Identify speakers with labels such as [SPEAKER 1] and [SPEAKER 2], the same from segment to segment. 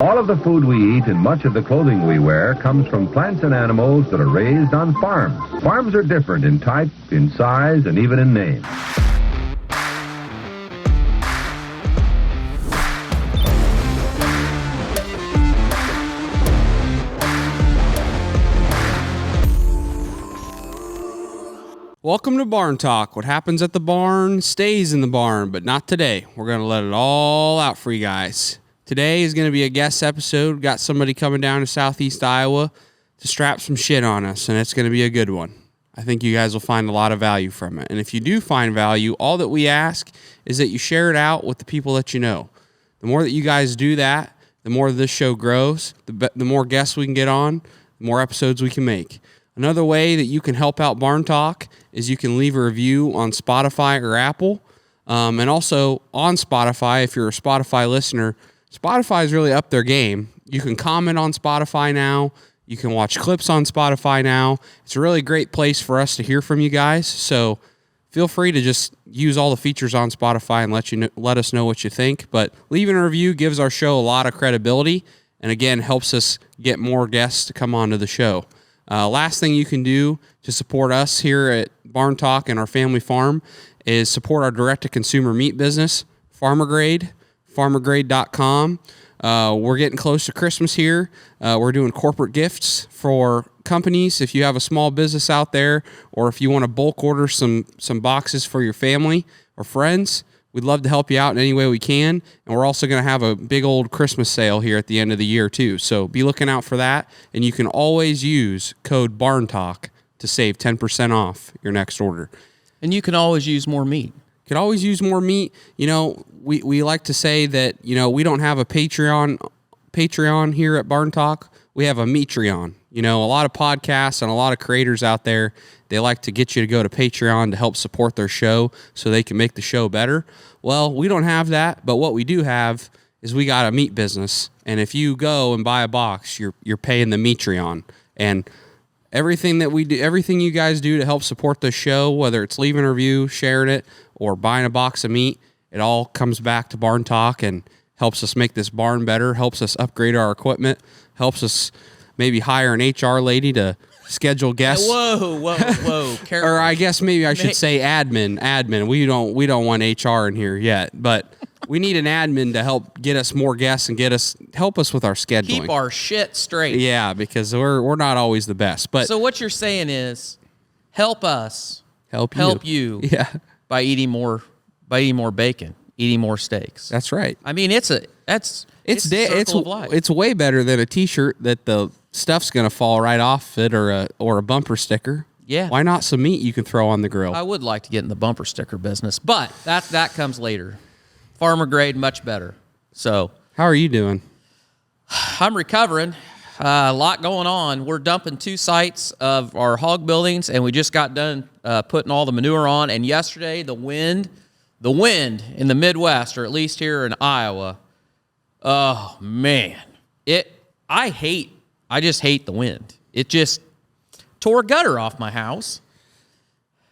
[SPEAKER 1] All of the food we eat and much of the clothing we wear comes from plants and animals that are raised on farms. Farms are different in type, in size, and even in name.
[SPEAKER 2] Welcome to Barn Talk. What happens at the barn stays in the barn, but not today. We're going to let it all out for you guys. Today is going to be a guest episode. Got somebody coming down to Southeast Iowa to strap some shit on us, and it's going to be a good one. I think you guys will find a lot of value from it. And if you do find value, all that we ask is that you share it out with the people that you know. The more that you guys do that, the more this show grows, the more guests we can get on, the more episodes we can make. Another way that you can help out Barn Talk is you can leave a review on Spotify or Apple. And also on Spotify, if you're a Spotify listener, Spotify is really up their game. You can comment on Spotify now. You can watch clips on Spotify now. It's a really great place for us to hear from you guys. So feel free to just use all the features on Spotify and let us know what you think. But leaving a review gives our show a lot of credibility and, again, helps us get more guests to come onto the show. Last thing you can do to support us here at Barn Talk and our family farm is support our direct-to-consumer meat business, Farmer Grade, farmergrade.com. We're getting close to Christmas here. We're doing corporate gifts for companies. If you have a small business out there, or if you want to bulk order some boxes for your family or friends, we'd love to help you out in any way we can. And we're also going to have a big old Christmas sale here at the end of the year too. So be looking out for that. And you can always use code BARNTALK to save 10% off your next order.
[SPEAKER 3] And you can always use more meat.
[SPEAKER 2] Could always use more meat. You know, we like to say that, you know, we don't have a Patreon here at Barn Talk. We have a Metreon. You know, a lot of podcasts and a lot of creators out there, they like to get you to go to Patreon to help support their show so they can make the show better. Well, we don't have that, but what we do have is we got a meat business. And if you go and buy a box, you're paying the Metreon. And everything that we do, everything you guys do to help support the show, whether it's leaving a review, sharing it, or buying a box of meat, it all comes back to Barn Talk and helps us make this barn better, helps us upgrade our equipment, helps us maybe hire an HR lady to schedule guests.
[SPEAKER 3] Whoa.
[SPEAKER 2] Or I guess maybe I should say admin. We don't want HR in here yet, but we need an admin to help get us more guests and help us with our scheduling.
[SPEAKER 3] Keep our shit straight.
[SPEAKER 2] Yeah, because we're not always the best. But
[SPEAKER 3] so what you're saying is help us.
[SPEAKER 2] Help
[SPEAKER 3] you.
[SPEAKER 2] Yeah.
[SPEAKER 3] By eating more bacon, eating more steaks.
[SPEAKER 2] That's right.
[SPEAKER 3] I mean, it's a circle of life.
[SPEAKER 2] It's way better than a T-shirt that the stuff's gonna fall right off it, or a bumper sticker.
[SPEAKER 3] Yeah.
[SPEAKER 2] Why not some meat you can throw on the grill?
[SPEAKER 3] I would like to get in the bumper sticker business, but that comes later. Farmer Grade, much better. So
[SPEAKER 2] how are you doing?
[SPEAKER 3] I'm recovering. A lot going on. We're dumping 2 sites of our hog buildings, and we just got done putting all the manure on. And yesterday, the wind in the Midwest, or at least here in Iowa, oh man, I just hate the wind. It just tore a gutter off my house.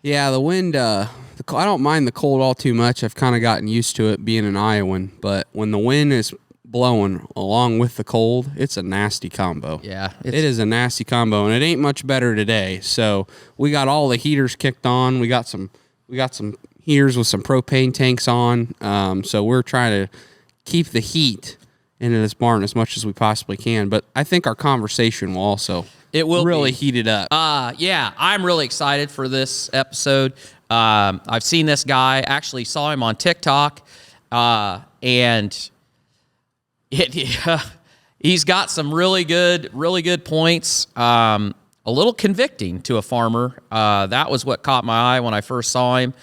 [SPEAKER 2] Yeah, the wind. I don't mind the cold all too much. I've kind of gotten used to it being an Iowan, but when the wind is blowing along with the cold, it's a nasty combo.
[SPEAKER 3] Yeah,
[SPEAKER 2] it is a nasty combo, and it ain't much better today. So we got all the heaters kicked on. We got some heaters with some propane tanks on. So we're trying to keep the heat into this barn as much as we possibly can. But I think our conversation will also really heat it up.
[SPEAKER 3] Yeah, I'm really excited for this episode. I've seen this guy. Actually saw him on TikTok, and he's got some really good points. A little convicting to a farmer. That was what caught my eye when I first saw him.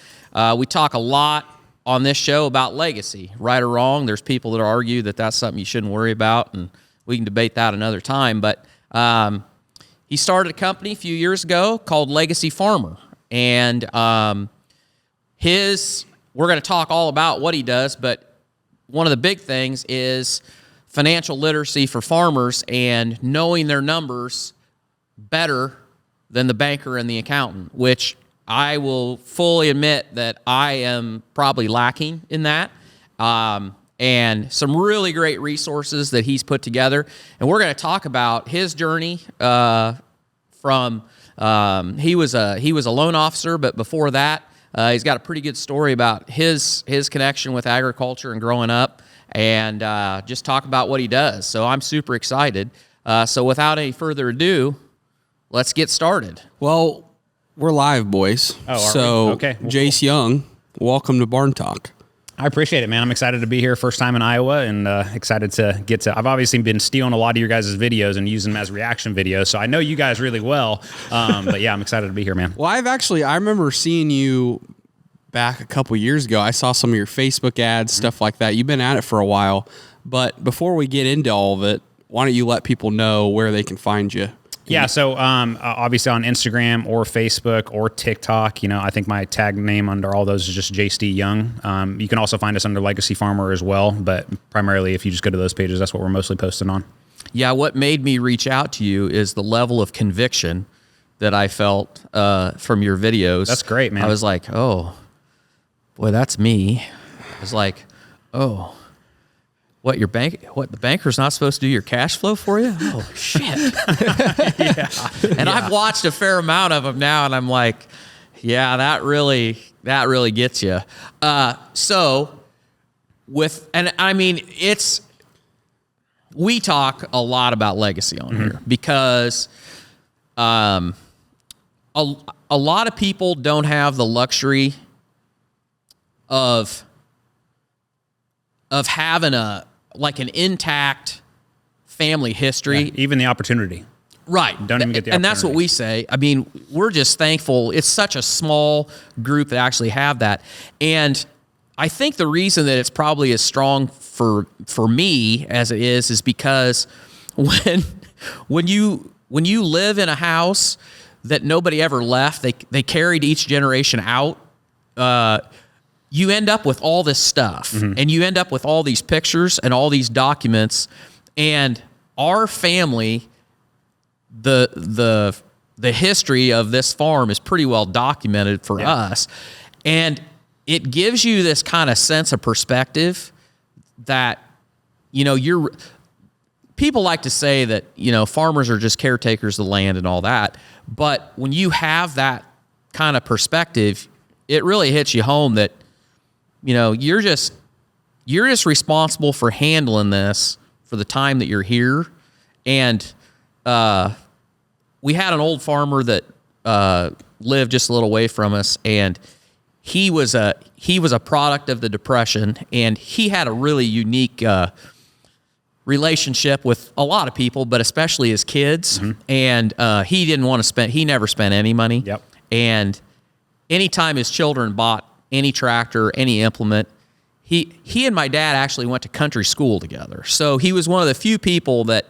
[SPEAKER 3] We talk a lot on this show about legacy, right or wrong. There's people that argue that that's something you shouldn't worry about, and we can debate that another time. But he started a company a few years ago called Legacy Farmer, and we're going to talk all about what he does, but one of the big things is financial literacy for farmers and knowing their numbers better than the banker and the accountant, which I will fully admit that I am probably lacking in that. and some really great resources that he's put together. And we're going to talk about his journey from he was a loan officer, but before that, he's got a pretty good story about his connection with agriculture and growing up, and just talk about what he does. So I'm super excited. So without any further ado, let's get started.
[SPEAKER 2] Well, we're live, boys.
[SPEAKER 4] Oh, are
[SPEAKER 2] so
[SPEAKER 4] we? Okay.
[SPEAKER 2] Jace Young, welcome to Barn Talk.
[SPEAKER 4] I appreciate it, man. I'm excited to be here, first time in Iowa, and excited to get to. I've obviously been stealing a lot of your guys' videos and using them as reaction videos, so I know you guys really well. But yeah, I'm excited to be here, man.
[SPEAKER 2] Well, I remember seeing you back a couple years ago. I saw some of your Facebook ads, stuff like that. You've been at it for a while. But before we get into all of it, why don't you let people know where they can find you?
[SPEAKER 4] Yeah, so obviously on Instagram or Facebook or TikTok, I think my tag name under all those is just Jace Young. You can also find us under Legacy Farmer as well, but primarily if you just go to those pages, that's what we're mostly posting on.
[SPEAKER 3] Yeah, what made me reach out to you is the level of conviction that I felt from your videos.
[SPEAKER 4] That's great, man.
[SPEAKER 3] I was like, oh, boy, that's me. I was like, oh. What the banker's not supposed to do your cash flow for you? Oh shit! And I've watched a fair amount of them now, and I'm like, yeah, that really gets you. We talk a lot about legacy on here because a lot of people don't have the luxury of having an intact family history.
[SPEAKER 4] Yeah, even the opportunity.
[SPEAKER 3] Right.
[SPEAKER 4] Don't even get the opportunity.
[SPEAKER 3] And that's what we say. I mean, we're just thankful. It's such a small group that actually have that. And I think the reason that it's probably as strong for me as it is because when you live in a house that nobody ever left, they carried each generation out, you end up with all this stuff, and you end up with all these pictures and all these documents, and our family, the history of this farm is pretty well documented for us, and it gives you this kind of sense of perspective that, people like to say that, farmers are just caretakers of the land and all that, but when you have that kind of perspective, it really hits you home that, you're just responsible for handling this for the time that you're here. And we had an old farmer that lived just a little way from us, and he was a product of the Depression, and he had a really unique relationship with a lot of people, but especially his kids. And he never spent any money.
[SPEAKER 4] Yep.
[SPEAKER 3] And anytime his children bought any tractor, any implement, he and my dad actually went to country school together. So he was one of the few people that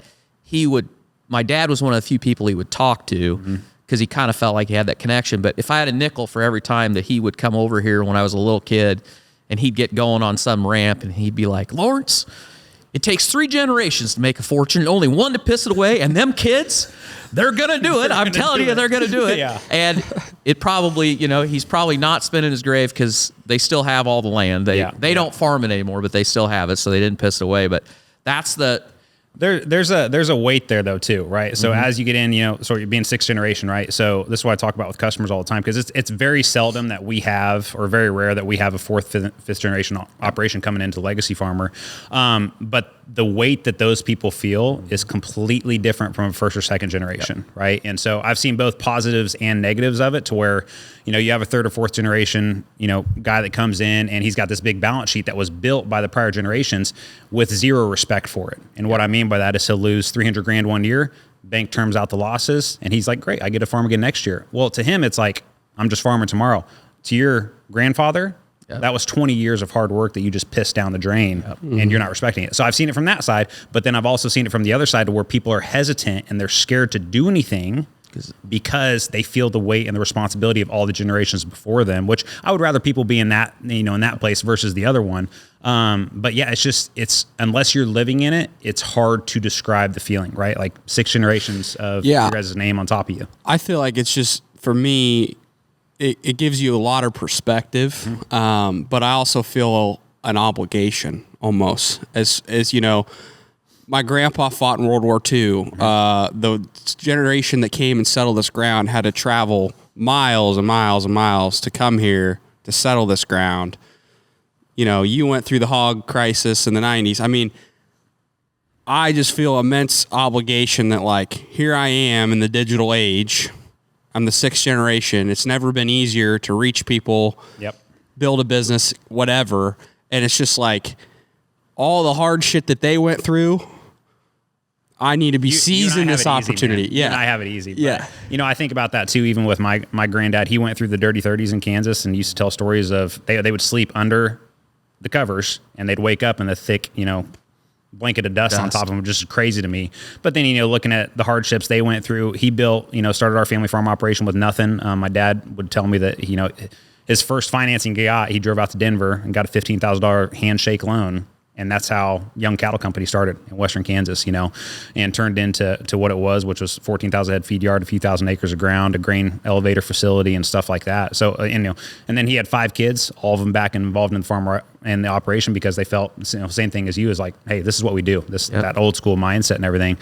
[SPEAKER 3] my dad was one of the few people he would talk to because he kind of felt like he had that connection. But if I had a nickel for every time that he would come over here when I was a little kid and he'd get going on some ramp and he'd be like, Lawrence, it takes 3 generations to make a fortune, only one to piss it away, and them kids, they're going to do it. I'm telling you, they're going to do it.
[SPEAKER 4] Yeah.
[SPEAKER 3] And it probably, he's probably not spinning his grave because they still have all the land. They don't farm it anymore, but they still have it, so they didn't piss it away. But that's
[SPEAKER 4] There's a weight there though too, right? So as you get in, so you're being 6th generation, right? So this is what I talk about with customers all the time because it's very seldom that we have, or very rare that we have a 4th, 5th generation operation coming into legacy farmer. But the weight that those people feel is completely different from a 1st or 2nd generation, right? And so I've seen both positives and negatives of it to where, you have a 3rd or 4th generation, guy that comes in and he's got this big balance sheet that was built by the prior generations with zero respect for it. And what I mean by that is he'll lose $300,000 one year, bank terms out the losses, and he's like, great, I get to farm again next year. Well, to him, it's like, I'm just farming tomorrow. To your grandfather, that was 20 years of hard work that you just pissed down the drain and you're not respecting it. So I've seen it from that side, but then I've also seen it from the other side to where people are hesitant and they're scared to do anything because they feel the weight and the responsibility of all the generations before them, which I would rather people be in that, in that place versus the other one. But yeah, it's unless you're living in it, it's hard to describe the feeling, right? Like 6 generations of your guys' name on top of you.
[SPEAKER 2] I feel like it's just, for me, it gives you a lot of perspective, but I also feel an obligation almost. As you know, my grandpa fought in World War II. The generation that came and settled this ground had to travel miles and miles and miles to come here to settle this ground. You know, you went through the hog crisis in the 90s. I mean, I just feel immense obligation that, like, here I am in the digital age. I'm the 6th generation. It's never been easier to reach people, build a business, whatever. And it's just like all the hard shit that they went through, I need to be seizing this opportunity.
[SPEAKER 4] Easy, and I have it easy.
[SPEAKER 2] But,
[SPEAKER 4] you know, I think about that too, even with my granddad. He went through the dirty 30s in Kansas and used to tell stories of they would sleep under the covers and they'd wake up in the thick, you know, blanket of dust on top of them, just crazy to me. But then, you know, looking at the hardships they went through, he built, you know, started our family farm operation with nothing. My dad would tell me that, you know, his first financing he drove out to Denver and got a $15,000 handshake loan. And that's how Young Cattle Company started in Western Kansas, you know, and turned into what it was, which was 14,000 head feed yard, a few thousand acres of ground, a grain elevator facility and stuff like that. So, you know, and then he had 5 kids, all of them back involved in the farm and the operation because they felt, you know, same thing as you, is like, hey, this is what we do, that old school mindset and everything.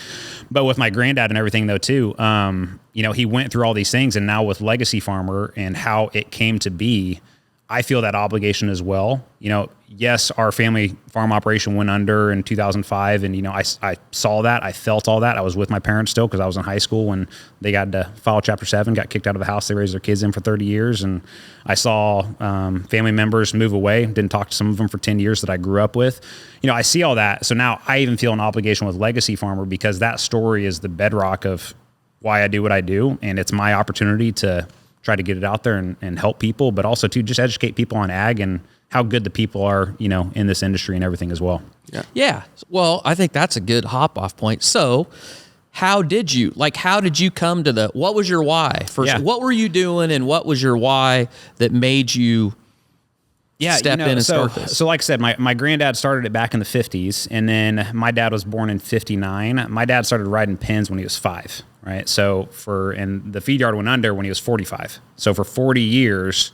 [SPEAKER 4] But with my granddad and everything though, too, you know, he went through all these things, and now with Legacy Farmer and how it came to be, I feel that obligation as well. You know, yes, our family farm operation went under in 2005. And, you know, I saw that. I felt all that. I was with my parents still because I was in high school when they got to file Chapter 7, got kicked out of the house they raised their kids in for 30 years. And I saw family members move away. Didn't talk to some of them for 10 years that I grew up with. You know, I see all that. So now I even feel an obligation with Legacy Farmer because that story is the bedrock of why I do what I do. And it's my opportunity to try to get it out there and help people, but also to just educate people on ag and how good the people are, you know, in this industry and everything as well.
[SPEAKER 3] Yeah. Well, I think that's a good hop off point. So how did you come to what was your why? First, what were you doing and what was your why that made you step in and start this?
[SPEAKER 4] So like I said, my granddad started it back in the 50s, and then my dad was born in 59. My dad started riding pens when he was 5. Right. So and the feed yard went under when he was 45. So for 40 years,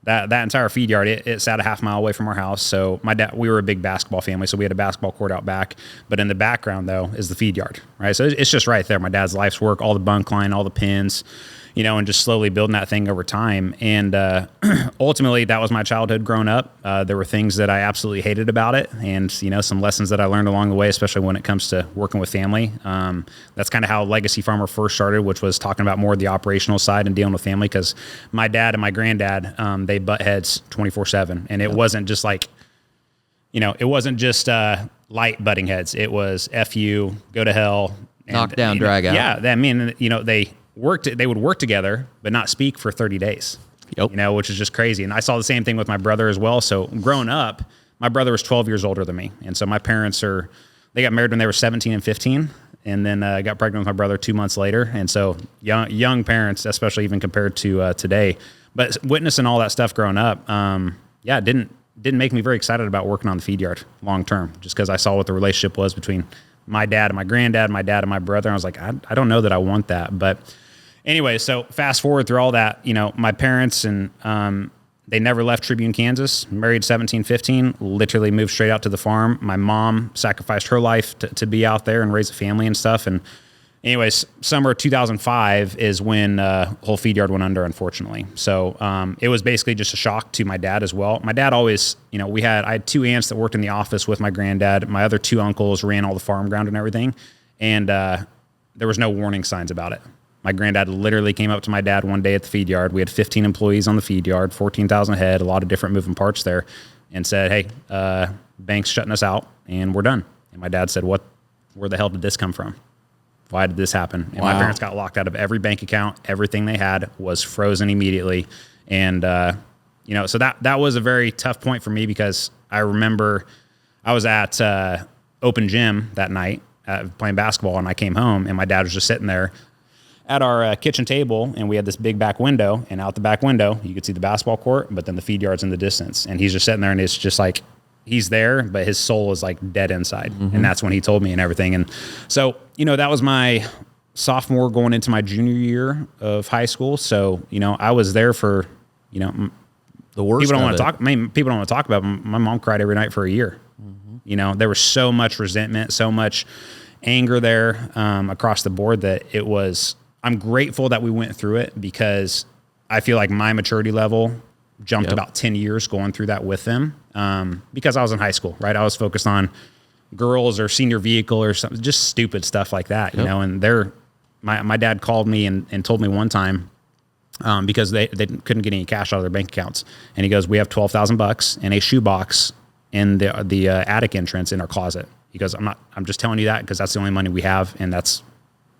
[SPEAKER 4] that entire feed yard, it sat a half mile away from our house. So we were a big basketball family. So we had a basketball court out back, but in the background though is the feed yard. Right. So it's just right there. My dad's life's work, all the bunk line, all the pins, you know, and just slowly building that thing over time. And ultimately, that was my childhood growing up. There were things that I absolutely hated about it, and, you know, some lessons that I learned along the way, especially when it comes to working with family. That's kind of how Legacy Farmer first started, which was talking about more of the operational side and dealing with family, because my dad and my granddad, they butt heads 24/7. And it wasn't just like, you know, it wasn't just light butting heads. It was F you, go to hell.
[SPEAKER 3] Knock down, drag out.
[SPEAKER 4] Yeah, I mean, you know, they would work together, but not speak for 30 days, you know, which is just crazy. And I saw the same thing with my brother as well. So growing up, my brother was 12 years older than me. And so my parents they got married when they were 17 and 15, and then got pregnant with my brother 2 months later. And so young parents, especially even compared to today, but witnessing all that stuff growing up, it didn't make me very excited about working on the feed yard long term, just because I saw what the relationship was between my dad and my granddad, my dad and my brother. And I was like, I don't know that I want that. But anyway, so fast forward through all that, you know, my parents and they never left Tribune, Kansas, married 17, 15, literally moved straight out to the farm. My mom sacrificed her life to be out there and raise a family and stuff. And anyways, summer 2005 is when whole feed yard went under, unfortunately. So it was basically just a shock to my dad as well. My dad always, you know, I had 2 aunts that worked in the office with my granddad. My other 2 uncles ran all the farm ground and everything. And there was no warning signs about it. My granddad literally came up to my dad one day at the feed yard. We had 15 employees on the feed yard, 14,000 head, a lot of different moving parts there, and said, hey, bank's shutting us out and we're done. And my dad said, where the hell did this come from? Why did this happen? And my parents got locked out of every bank account. Everything they had was frozen immediately. And, you know, so that was a very tough point for me, because I remember I was at open gym that night playing basketball, and I came home and my dad was just sitting there at our kitchen table, and we had this big back window, and out the back window, you could see the basketball court, but then the feed yard's in the distance. And he's just sitting there, and it's just like, he's there, but his soul is like dead inside. Mm-hmm. And that's when he told me and everything. And so, you know, that was my sophomore going into my junior year of high school. So, you know, I was there for, you know,
[SPEAKER 3] the worst.
[SPEAKER 4] People don't want to talk about it. My mom cried every night for a year. Mm-hmm. There was so much resentment, so much anger there across the board that I'm grateful that we went through it, because I feel like my maturity level jumped about 10 years going through that with them, because I was in high school, right? I was focused on girls or senior vehicle or something, just stupid stuff like that, and my dad called me and told me one time, because they couldn't get any cash out of their bank accounts. And he goes, we have $12,000 in a shoebox in the attic entrance in our closet. He goes, I'm just telling you that because that's the only money we have. And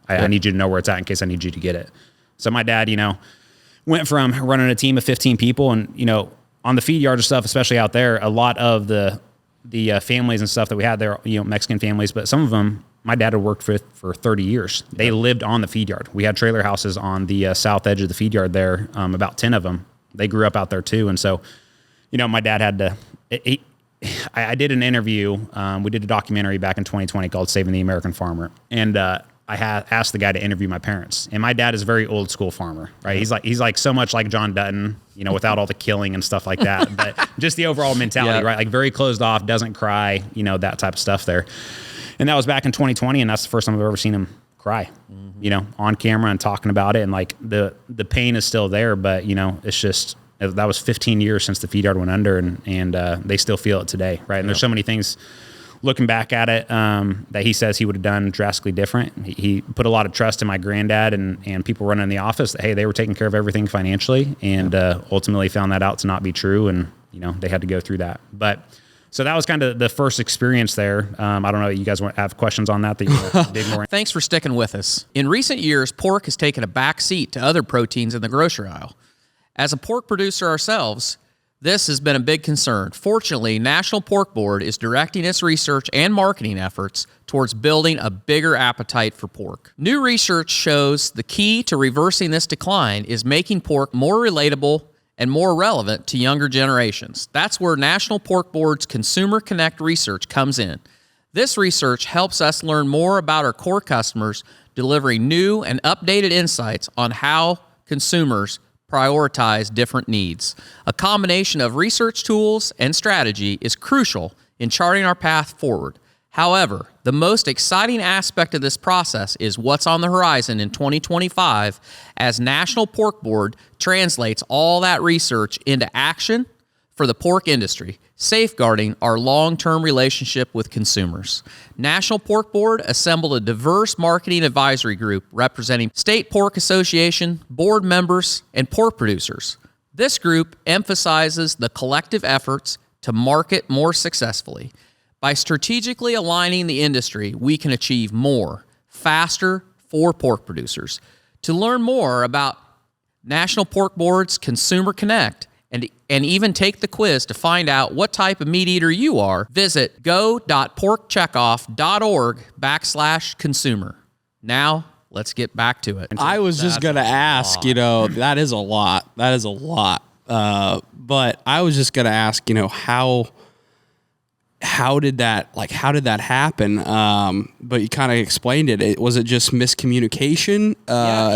[SPEAKER 4] I need you to know where it's at in case I need you to get it. So my dad, went from running a team of 15 people and, on the feed yard and stuff, especially out there, a lot of the families and stuff that we had there, Mexican families, but some of them, my dad had worked for 30 years. They lived on the feed yard. We had trailer houses on the south edge of the feed yard there, about 10 of them. They grew up out there too. And so, my dad had to, I did an interview. We did a documentary back in 2020 called Saving the American Farmer. And I had asked the guy to interview my parents. And my dad is a very old school farmer, right? He's like so much like John Dutton, without all the killing and stuff like that. But just the overall mentality, right? Like very closed off, doesn't cry, that type of stuff there. And that was back in 2020, and that's the first time I've ever seen him cry, on camera and talking about it. And like the pain is still there, but it's just, that was 15 years since the feed yard went under, and they still feel it today, right? And there's so many things looking back at it that he says he would have done drastically different. He put a lot of trust in my granddad and people running the office that, hey, they were taking care of everything financially, and ultimately found that out to not be true, and they had to go through that. But so that was kind of the first experience there. I don't know, you guys have questions on that you want to dig more in?
[SPEAKER 3] Thanks for sticking with us. In recent years, pork has taken a back seat to other proteins in the grocery aisle. As a pork producer ourselves, this has been a big concern. Fortunately, National Pork Board is directing its research and marketing efforts towards building a bigger appetite for pork. New research shows the key to reversing this decline is making pork more relatable and more relevant to younger generations. That's where National Pork Board's Consumer Connect research comes in. This research helps us learn more about our core customers, delivering new and updated insights on how consumers prioritize different needs. A combination of research tools and strategy is crucial in charting our path forward. However, the most exciting aspect of this process is what's on the horizon in 2025 as National Pork Board translates all that research into action for the pork industry, safeguarding our long-term relationship with consumers. National Pork Board assembled a diverse marketing advisory group representing State Pork Association, board members, and pork producers. This group emphasizes the collective efforts to market more successfully. By strategically aligning the industry, we can achieve more, faster for pork producers. To learn more about National Pork Board's Consumer Connect and even take the quiz to find out what type of meat eater you are, visit go.porkcheckoff.org/consumer. Now, let's get back to it.
[SPEAKER 2] I was just going to ask, that is a lot. That is a lot. But I was just going to ask, how did that happen? But you kind of explained it. Was it just miscommunication?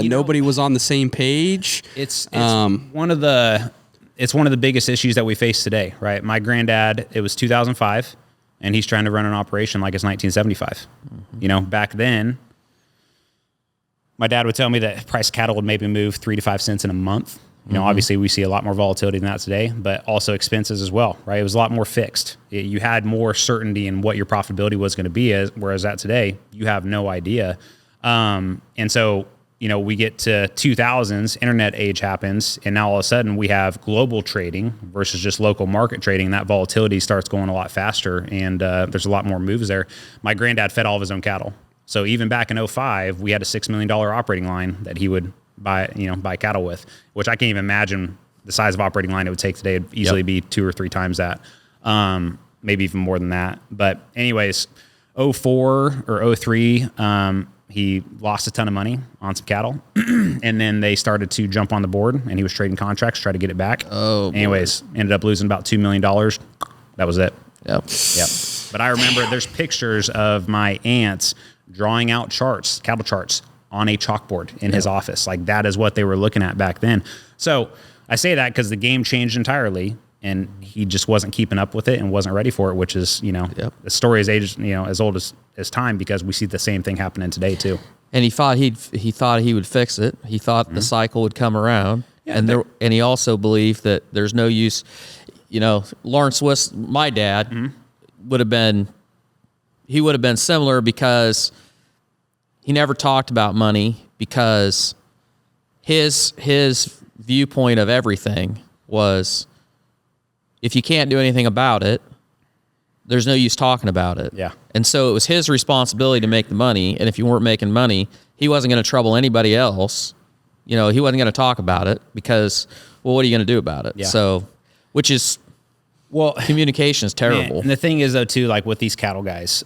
[SPEAKER 2] Nobody was on the same page.
[SPEAKER 4] It's one of the biggest issues that we face today, right? My granddad, it was 2005, and he's trying to run an operation like it's 1975. Mm-hmm. Back then, my dad would tell me that price of cattle would maybe move 3 to 5 cents in a month. Obviously we see a lot more volatility than that today, but also expenses as well, right? It was a lot more fixed. You had more certainty in what your profitability was going to be, whereas that today, you have no idea. And so, we get to 2000s, internet age happens, and now all of a sudden we have global trading versus just local market trading. That volatility starts going a lot faster, and there's a lot more moves there. My granddad fed all of his own cattle. So even back in 2005, we had a $6 million operating line that he would buy cattle with, which I can't even imagine the size of operating line it would take today. It'd easily be 2 or 3 times that, maybe even more than that. But anyways, 2004 or 2003, he lost a ton of money on some cattle, and then they started to jump on the board, and he was trading contracts, try to get it back. Anyways, ended up losing about $2 million. That was it. Yep. But I remember there's pictures of my aunts drawing out cattle charts on a chalkboard in his office. Like that is what they were looking at back then. So I say that because the game changed entirely and he just wasn't keeping up with it and wasn't ready for it, which is, the story is age, as old as time, because we see the same thing happening today too.
[SPEAKER 3] And he thought he would fix it. He thought the cycle would come around.
[SPEAKER 4] Yeah,
[SPEAKER 3] and he also believed that there's no use, Lawrence Swiss, my dad, would have been similar, because he never talked about money, because his viewpoint of everything was, if you can't do anything about it, there's no use talking about it.
[SPEAKER 4] Yeah.
[SPEAKER 3] And so it was his responsibility to make the money. And if you weren't making money, he wasn't going to trouble anybody else. He wasn't going to talk about it, because, well, what are you going to do about it?
[SPEAKER 4] Yeah.
[SPEAKER 3] So, communication is terrible.
[SPEAKER 4] And the thing is, though, too, like with these cattle guys,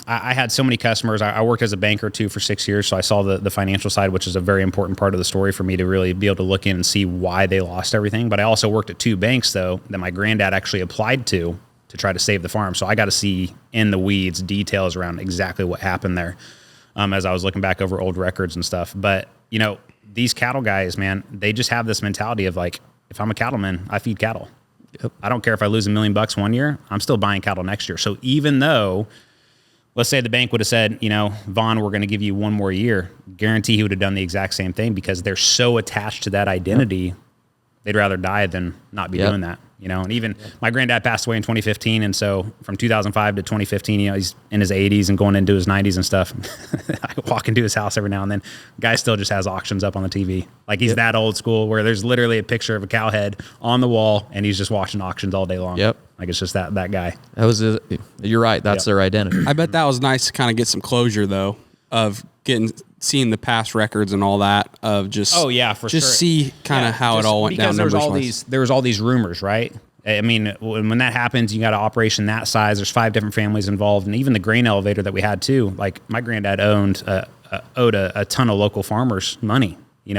[SPEAKER 4] I had so many customers. I worked as a banker too for 6 years, so I saw the financial side, which is a very important part of the story for me to really be able to look in and see why they lost everything. But I also worked at 2 banks, though, that my granddad actually applied to try to save the farm. So I got to see in the weeds details around exactly what happened there, as I was looking back over old records and stuff. But these cattle guys, man, they just have this mentality of like, if I'm a cattleman, I feed cattle.
[SPEAKER 3] Yep.
[SPEAKER 4] I don't care if I lose $1 million one year, I'm still buying cattle next year. So even though, let's say the bank would have said, Vaughn, we're going to give you 1 more year, guarantee he would have done the exact same thing, because they're so attached to that identity. They'd rather die than not be doing that, and even my granddad passed away in 2015. And so from 2005 to 2015, he's in his 80s and going into his 90s and stuff. I walk into his house every now and then. Guy still just has auctions up on the TV. Like he's that old school, where there's literally a picture of a cow head on the wall and he's just watching auctions all day long.
[SPEAKER 3] Yep.
[SPEAKER 4] Like it's just that guy.
[SPEAKER 3] You're right. That's their identity.
[SPEAKER 2] I bet that was nice to kind of get some closure, though, of seeing the past records and all that, of just see kind of how it all went down.
[SPEAKER 4] Because there was all these rumors, right? I mean, when that happens, you got an operation that size. There's 5 different families involved, and even the grain elevator that we had too. Like my granddad owed a ton of local farmers money.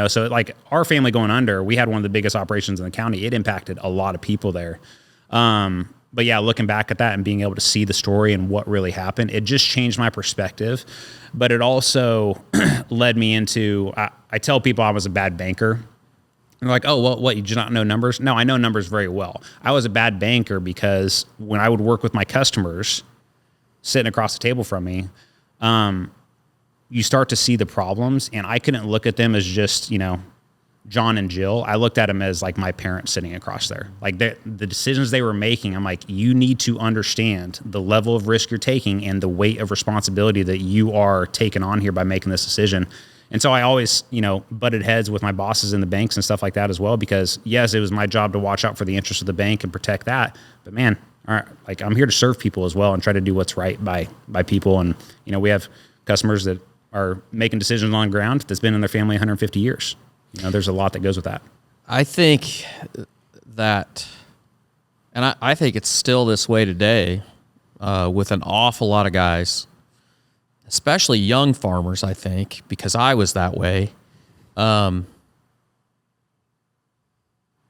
[SPEAKER 4] So like our family going under, we had one of the biggest operations in the county. It impacted a lot of people there. But yeah, looking back at that and being able to see the story and what really happened, it just changed my perspective. But it also led me into, I tell people I was a bad banker. And they're like, oh, well, what, you do not know numbers? No, I know numbers very well. I was a bad banker because when I would work with my customers sitting across the table from me, you start to see the problems, and I couldn't look at them as just, John and Jill. I looked at them as like my parents sitting across there. Like the decisions they were making, I'm like, you need to understand the level of risk you're taking and the weight of responsibility that you are taking on here by making this decision. And so I always, butted heads with my bosses in the banks and stuff like that as well, because yes, it was my job to watch out for the interests of the bank and protect that. But man, all right, like I'm here to serve people as well and try to do what's right by people. And, we have customers that are making decisions on the ground that's been in their family 150 years. There's a lot that goes with that.
[SPEAKER 3] I think that, and I think it's still this way today, with an awful lot of guys, especially young farmers, I think, because I was that way.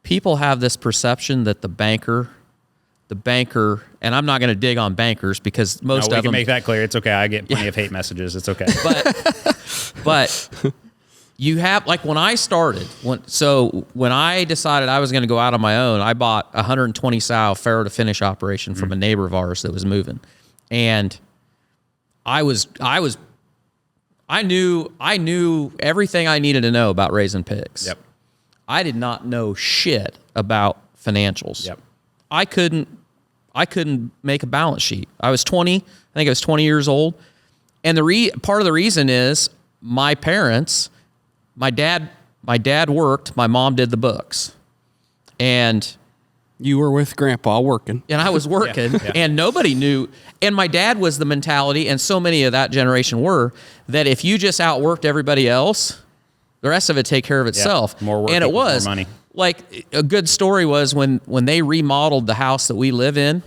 [SPEAKER 3] People have this perception that the banker, and I'm not going to dig on bankers because most of them. We
[SPEAKER 4] can make that clear. It's okay. I get plenty of hate messages. It's okay.
[SPEAKER 3] But you have, like when I started, when I decided I was going to go out on my own, I bought a 120 sow farrow to finish operation from a neighbor of ours that was moving. And I knew everything I needed to know about raising pigs.
[SPEAKER 4] Yep.
[SPEAKER 3] I did not know shit about financials.
[SPEAKER 4] Yep. I
[SPEAKER 3] couldn't make a balance sheet. I was 20. I think I was 20 years old. And part of the reason is my parents, my dad worked, my mom did the books. And
[SPEAKER 2] you were with Grandpa working.
[SPEAKER 3] And I was working, and nobody knew. And my dad was the mentality, and so many of that generation were, that if you just outworked everybody else, the rest of it take care of itself.
[SPEAKER 4] More work,
[SPEAKER 3] and it was
[SPEAKER 4] more money.
[SPEAKER 3] Like a good story was when they remodeled the house that we live in.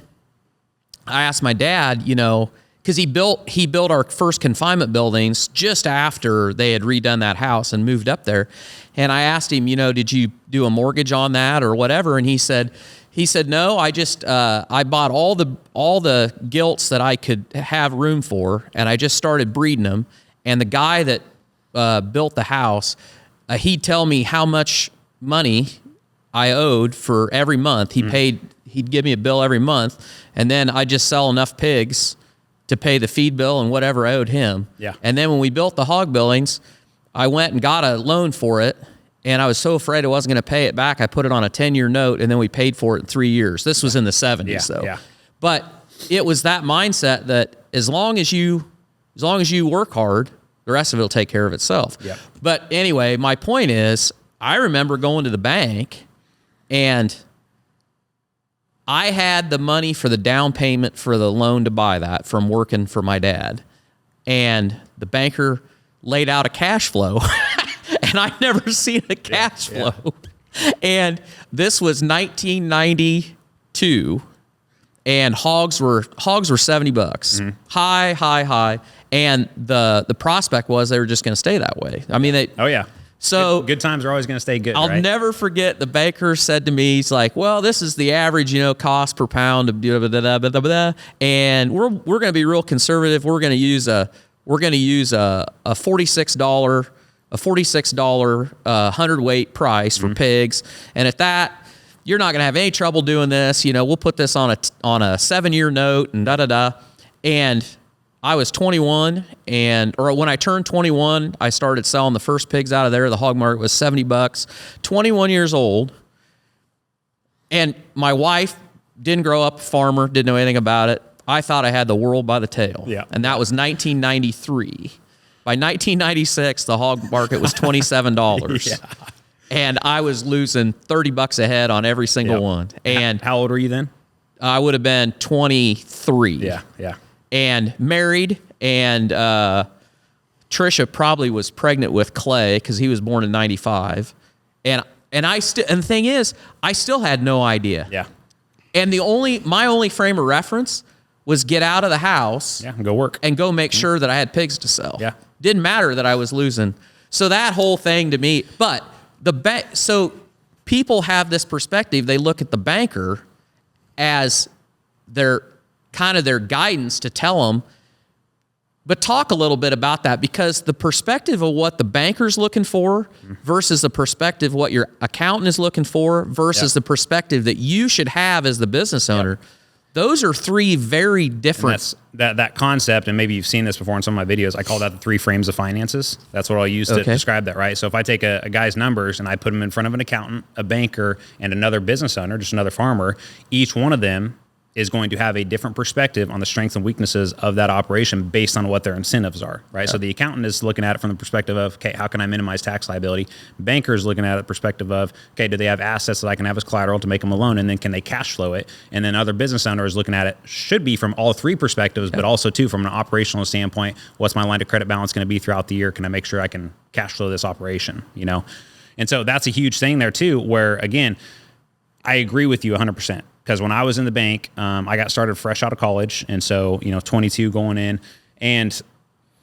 [SPEAKER 3] I asked my dad, because he built our first confinement buildings just after they had redone that house and moved up there. And I asked him, did you do a mortgage on that or whatever? And he said, no, I just, I bought all the gilts that I could have room for, and I just started breeding them. And the guy that built the house, he'd tell me how much money I owed for every month. He'd give me a bill every month, and then I just sell enough pigs to pay the feed bill and whatever I owed him.
[SPEAKER 4] Yeah.
[SPEAKER 3] And then when we built the hog buildings, I went and got a loan for it, and I was so afraid I wasn't going to pay it back. I put it on a 10-year note, and then we paid for it in 3 years. This was in the 70s, though.
[SPEAKER 4] Yeah.
[SPEAKER 3] But it was that mindset that as long as you work hard, the rest of it will take care of itself.
[SPEAKER 4] Yep.
[SPEAKER 3] But anyway, my point is, I remember going to the bank, and I had the money for the down payment for the loan to buy that from working for my dad. And the banker laid out a cash flow, and I'd never seen a cash flow. And this was 1992, and hogs were $70. High. And the prospect was they were just going to stay that way. I mean, So
[SPEAKER 4] good times are always going to stay good.
[SPEAKER 3] I'll never forget the banker said to me, he's like, well, this is the average, cost per pound of blah, blah, blah, blah, blah, blah, and we're going to be real conservative. We're going to use a $46 hundredweight price for pigs, and at that, you're not going to have any trouble doing this. We'll put this on a 7-year note and and I was 21, or when I turned 21, I started selling the first pigs out of there. The hog market was $70. 21 years old, and my wife didn't grow up a farmer, didn't know anything about it. I thought I had the world by the tail.
[SPEAKER 4] Yeah.
[SPEAKER 3] And that was 1993. By 1996, the hog market was $27.
[SPEAKER 4] Yeah.
[SPEAKER 3] And I was losing $30 a head on every single one. And
[SPEAKER 4] how old were you then?
[SPEAKER 3] I would have been 23.
[SPEAKER 4] Yeah.
[SPEAKER 3] And married, and Trisha probably was pregnant with Clay because he was born in 95. And the thing is, I still had no idea.
[SPEAKER 4] Yeah.
[SPEAKER 3] And my only frame of reference was get out of the house.
[SPEAKER 4] Yeah, and go work.
[SPEAKER 3] And go make sure that I had pigs to sell.
[SPEAKER 4] Yeah.
[SPEAKER 3] Didn't matter that I was losing. So that whole thing to me, but so people have this perspective. They look at the banker as their guidance to tell them. But talk a little bit about that, because the perspective of what the banker's looking for versus the perspective of what your accountant is looking for versus the perspective that you should have as the business owner, those are three very different.
[SPEAKER 4] That concept, and maybe you've seen this before in some of my videos, I call that the 3 frames of finances. That's what I'll use to describe that, right? So if I take a guy's numbers and I put them in front of an accountant, a banker, and another business owner, just another farmer, each one of them is going to have a different perspective on the strengths and weaknesses of that operation based on what their incentives are, right? Yeah. So the accountant is looking at it from the perspective of, okay, how can I minimize tax liability? Banker is looking at it perspective of, okay, do they have assets that I can have as collateral to make them a loan, and then can they cash flow it? And then other business owner is looking at it, should be from all 3 perspectives, but also too from an operational standpoint, what's my line of credit balance going to be throughout the year? Can I make sure I can cash flow this operation, And so that's a huge thing there too, where again, I agree with you 100%. Because when I was in the bank, I got started fresh out of college. And so, 22 going in. And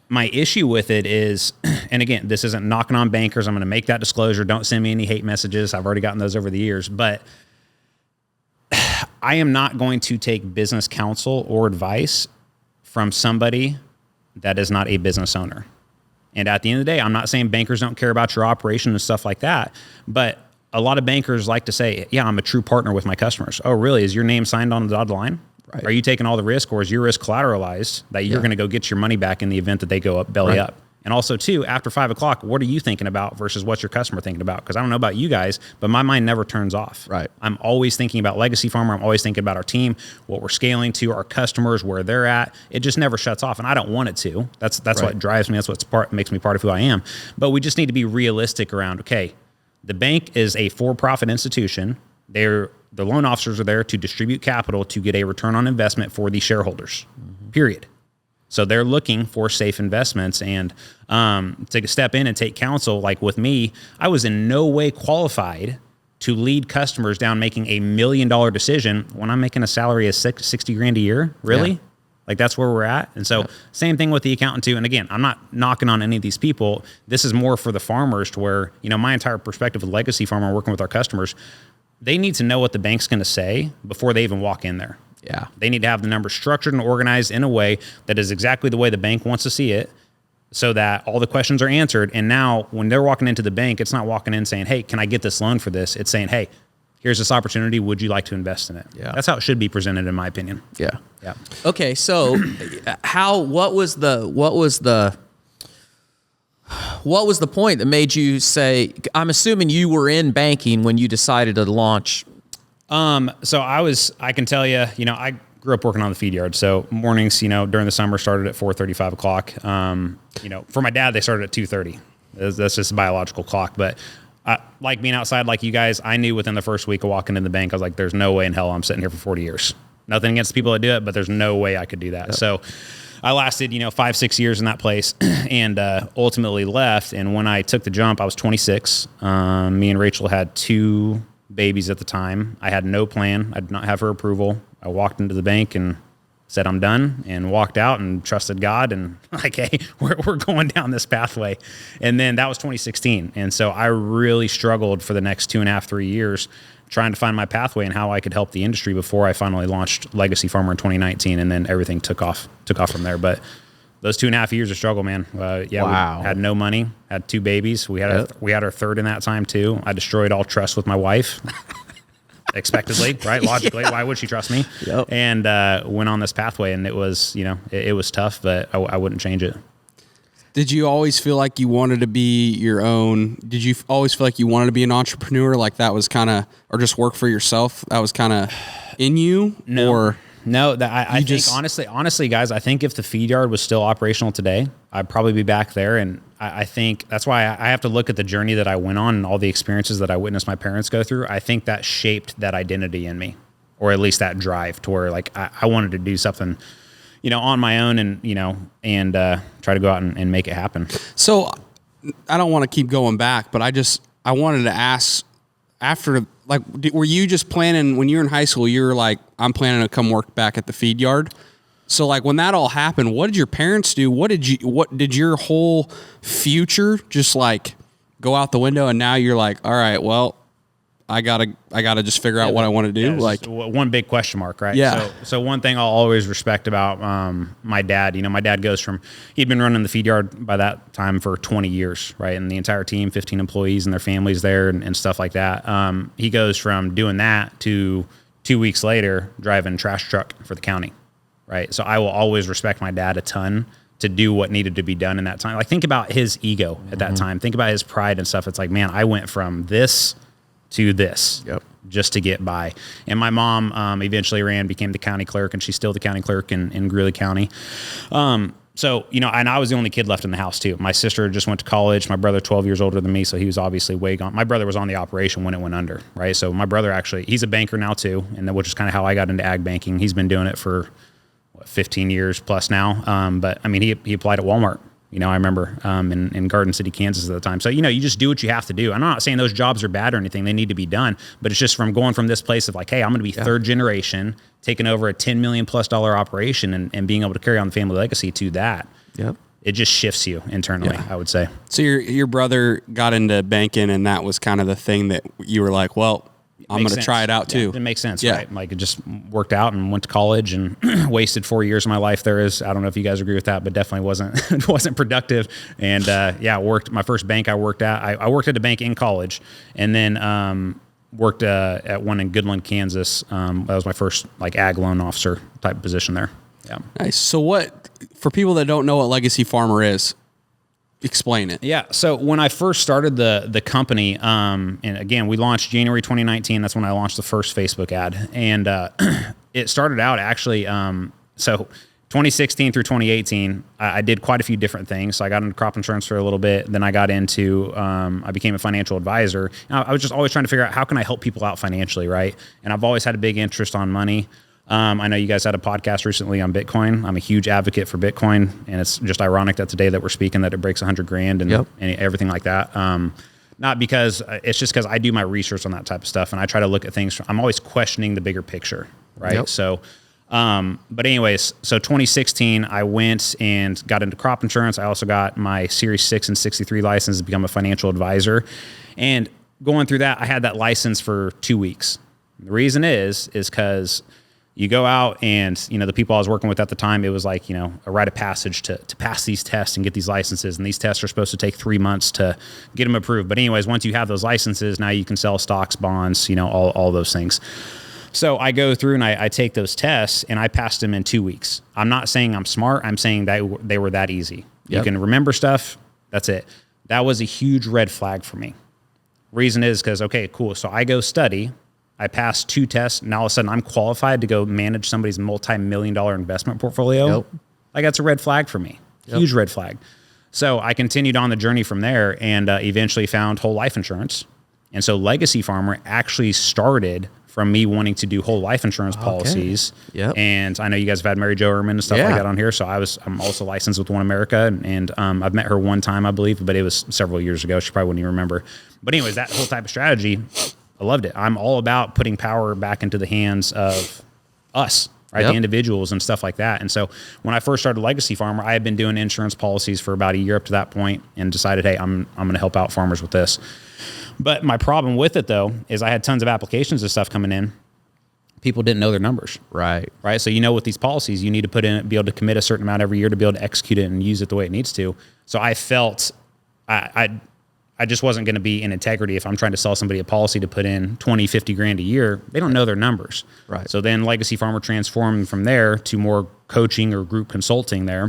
[SPEAKER 4] my issue with it is, and again, this isn't knocking on bankers. I'm going to make that disclosure. Don't send me any hate messages. I've already gotten those over the years. But I am not going to take business counsel or advice from somebody that is not a business owner. And at the end of the day, I'm not saying bankers don't care about your operation and stuff like that. But a lot of bankers like to say, yeah, I'm a true partner with my customers. Oh, really? Is your name signed on the dotted line? Right. Are you taking all the risk, or is your risk collateralized that you're going to go get your money back in the event that they go up belly up? And also, too, after 5 o'clock, what are you thinking about versus what's your customer thinking about? Because I don't know about you guys, but my mind never turns off.
[SPEAKER 3] Right.
[SPEAKER 4] I'm always thinking about Legacy Farmer. I'm always thinking about our team, what we're scaling to, our customers, where they're at. It just never shuts off, and I don't want it to. That's what drives me. That's what makes me part of who I am. But we just need to be realistic around, okay, the bank is a for-profit institution. The loan officers are there to distribute capital to get a return on investment for the shareholders, period. So they're looking for safe investments, and to step in and take counsel. Like with me, I was in no way qualified to lead customers down making $1 million decision when I'm making a salary of $60,000 a year. Really? Yeah. Like that's where we're at. And so same thing with the accountant too. And again, I'm not knocking on any of these people. This is more for the farmers, to where, my entire perspective of Legacy Farmer working with our customers, they need to know what the bank's going to say before they even walk in there.
[SPEAKER 3] Yeah.
[SPEAKER 4] They need to have the numbers structured and organized in a way that is exactly the way the bank wants to see it, so that all the questions are answered. And now when they're walking into the bank, it's not walking in saying, hey, can I get this loan for this? It's saying, hey, here's this opportunity. Would you like to invest in it?
[SPEAKER 3] Yeah.
[SPEAKER 4] That's how it should be presented, in my opinion.
[SPEAKER 3] Yeah.
[SPEAKER 4] Yeah.
[SPEAKER 3] Okay. So what was the point that made you say, I'm assuming you were in banking when you decided to launch?
[SPEAKER 4] So I can tell you, I grew up working on the feed yard. So mornings, during the summer started at 4:30, 5 o'clock. For my dad, they started at 2:30. That's just a biological clock. But like being outside, like you guys, I knew within the first week of walking in the bank, I was like, there's no way in hell I'm sitting here for 40 years. Nothing against the people that do it, but there's no way I could do that. Yep. So I lasted, 5-6 years in that place and ultimately left. And when I took the jump, I was 26. Me and Rachel had 2 babies at the time. I had no plan. I did not have her approval. I walked into the bank and said, I'm done, and walked out and trusted God and like, hey, we're going down this pathway. And then that was 2016. And so I really struggled for the next 2.5, 3 years trying to find my pathway and how I could help the industry before I finally launched Legacy Farmer in 2019. And then everything took off from there. But those 2.5 years of struggle, man. Wow. We had no money, had 2 babies. We had our third in that time too. I destroyed all trust with my wife. Expectedly, right? Logically, yeah. Why would she trust me?
[SPEAKER 3] Yep.
[SPEAKER 4] And went on this pathway, and it was, it was tough, but I wouldn't change it.
[SPEAKER 2] Did you always feel like you wanted to be your own? Did you always feel like you wanted to be an entrepreneur? Like that was kind of, or just work for yourself? That was kind of in you?
[SPEAKER 4] No, I think honestly, guys, I think if the feed yard was still operational today, I'd probably be back there. And I think that's why I have to look at the journey that I went on and all the experiences that I witnessed my parents go through. I think that shaped that identity in me, or at least that drive to where like I wanted to do something, on my own and, and try to go out and make it happen.
[SPEAKER 2] So I don't want to keep going back, but I wanted to ask after, like, were you just planning when you were in high school, you were like, I'm planning to come work back at the feed yard? So like when that all happened, what did your parents do? What did your whole future just like go out the window? And now you're like, all right, well, I gotta just figure out what I want to do.
[SPEAKER 4] Yeah, like one big question mark, right?
[SPEAKER 2] Yeah.
[SPEAKER 4] So one thing I'll always respect about my dad, my dad goes from, he'd been running the feed yard by that time for 20 years, right? And the entire team, 15 employees and their families there and stuff like that. He goes from doing that to 2 weeks later driving trash truck for the county, right? So I will always respect my dad a ton to do what needed to be done in that time. Like think about his ego at that time. Think about his pride and stuff. It's like, man, I went from this to this just to get by. And my mom eventually became the county clerk, and she's still the county clerk in Greeley County. So, and I was the only kid left in the house too. My sister just went to college. My brother, 12 years older than me, so he was obviously way gone. My brother was on the operation when it went under, right? So my brother actually, he's a banker now too, and which is kind of how I got into ag banking. He's been doing it for 15 years plus now. But I mean, he applied at Walmart. I remember in Garden City, Kansas at the time. So, you just do what you have to do. I'm not saying those jobs are bad or anything. They need to be done. But it's just from going from this place of like, hey, I'm going to be third generation, taking over a $10 million plus operation and being able to carry on the family legacy to that.
[SPEAKER 3] Yep.
[SPEAKER 4] It just shifts you internally, I would say.
[SPEAKER 2] So your brother got into banking, and that was kind of the thing that you were like, well, I'm going to try it out too.
[SPEAKER 4] It makes sense, right? Like it just worked out and went to college and wasted 4 years of my life there. I don't know if you guys agree with that, but definitely wasn't productive. And worked my first bank I worked at. I worked at a bank in college, and then worked at one in Goodland, Kansas. That was my first like ag loan officer type position there. Yeah.
[SPEAKER 2] Nice. So for people that don't know what Legacy Farmer is, explain it.
[SPEAKER 4] Yeah. So when I first started the company, and again, we launched January 2019. That's when I launched the first Facebook ad. And it started out actually, so 2016 through 2018, I did quite a few different things. So I got into crop insurance for a little bit. Then I got into, I became a financial advisor. I was just always trying to figure out how can I help people out financially, right? And I've always had a big interest on money. I know you guys had a podcast recently on Bitcoin. I'm a huge advocate for Bitcoin, and it's just ironic that today that we're speaking that it breaks $100,000 and everything like that. Not because it's just because I do my research on that type of stuff, and I try to look at things. I'm always questioning the bigger picture, right? Yep. So, but anyways, so 2016, I went and got into crop insurance. I also got my Series 6 and 63 license to become a financial advisor, and going through that, I had that license for 2 weeks. The reason is because You go out and, the people I was working with at the time, it was like, a rite of passage to pass these tests and get these licenses. And these tests are supposed to take 3 months to get them approved. But anyways, once you have those licenses, now you can sell stocks, bonds, all those things. So I go through and I take those tests and I passed them in 2 weeks. I'm not saying I'm smart. I'm saying that they were that easy. Yep. You can remember stuff. That's it. That was a huge red flag for me. Reason is because, okay, cool. So I go study. I passed 2 tests. Now all of a sudden I'm qualified to go manage somebody's multi-million-dollar investment portfolio. Yep. Like that's a red flag for me. Yep. Huge red flag. So I continued on the journey from there and eventually found whole life insurance. And so Legacy Farmer actually started from me wanting to do whole life insurance policies. Yep. And I know you guys have had Mary Jo Ehrman and stuff like that on here. So I'm also licensed with One America, and I've met her one time, I believe, but it was several years ago. She probably wouldn't even remember. But anyways, that whole type of strategy, I loved it. I'm all about putting power back into the hands of us, right? Yep. The individuals and stuff like that. And so when I first started Legacy Farmer, I had been doing insurance policies for about a year up to that point and decided, hey, I'm going to help out farmers with this. But my problem with it, though, is I had tons of applications and stuff coming in. People didn't know their numbers. Right. So, with these policies, you need to be able to commit a certain amount every year to be able to execute it and use it the way it needs to. So I felt I just wasn't going to be in integrity if I'm trying to sell somebody a policy to put in 20, 50 grand a year. They don't know their numbers. Right. So then Legacy Farmer transformed from there to more coaching or group consulting there.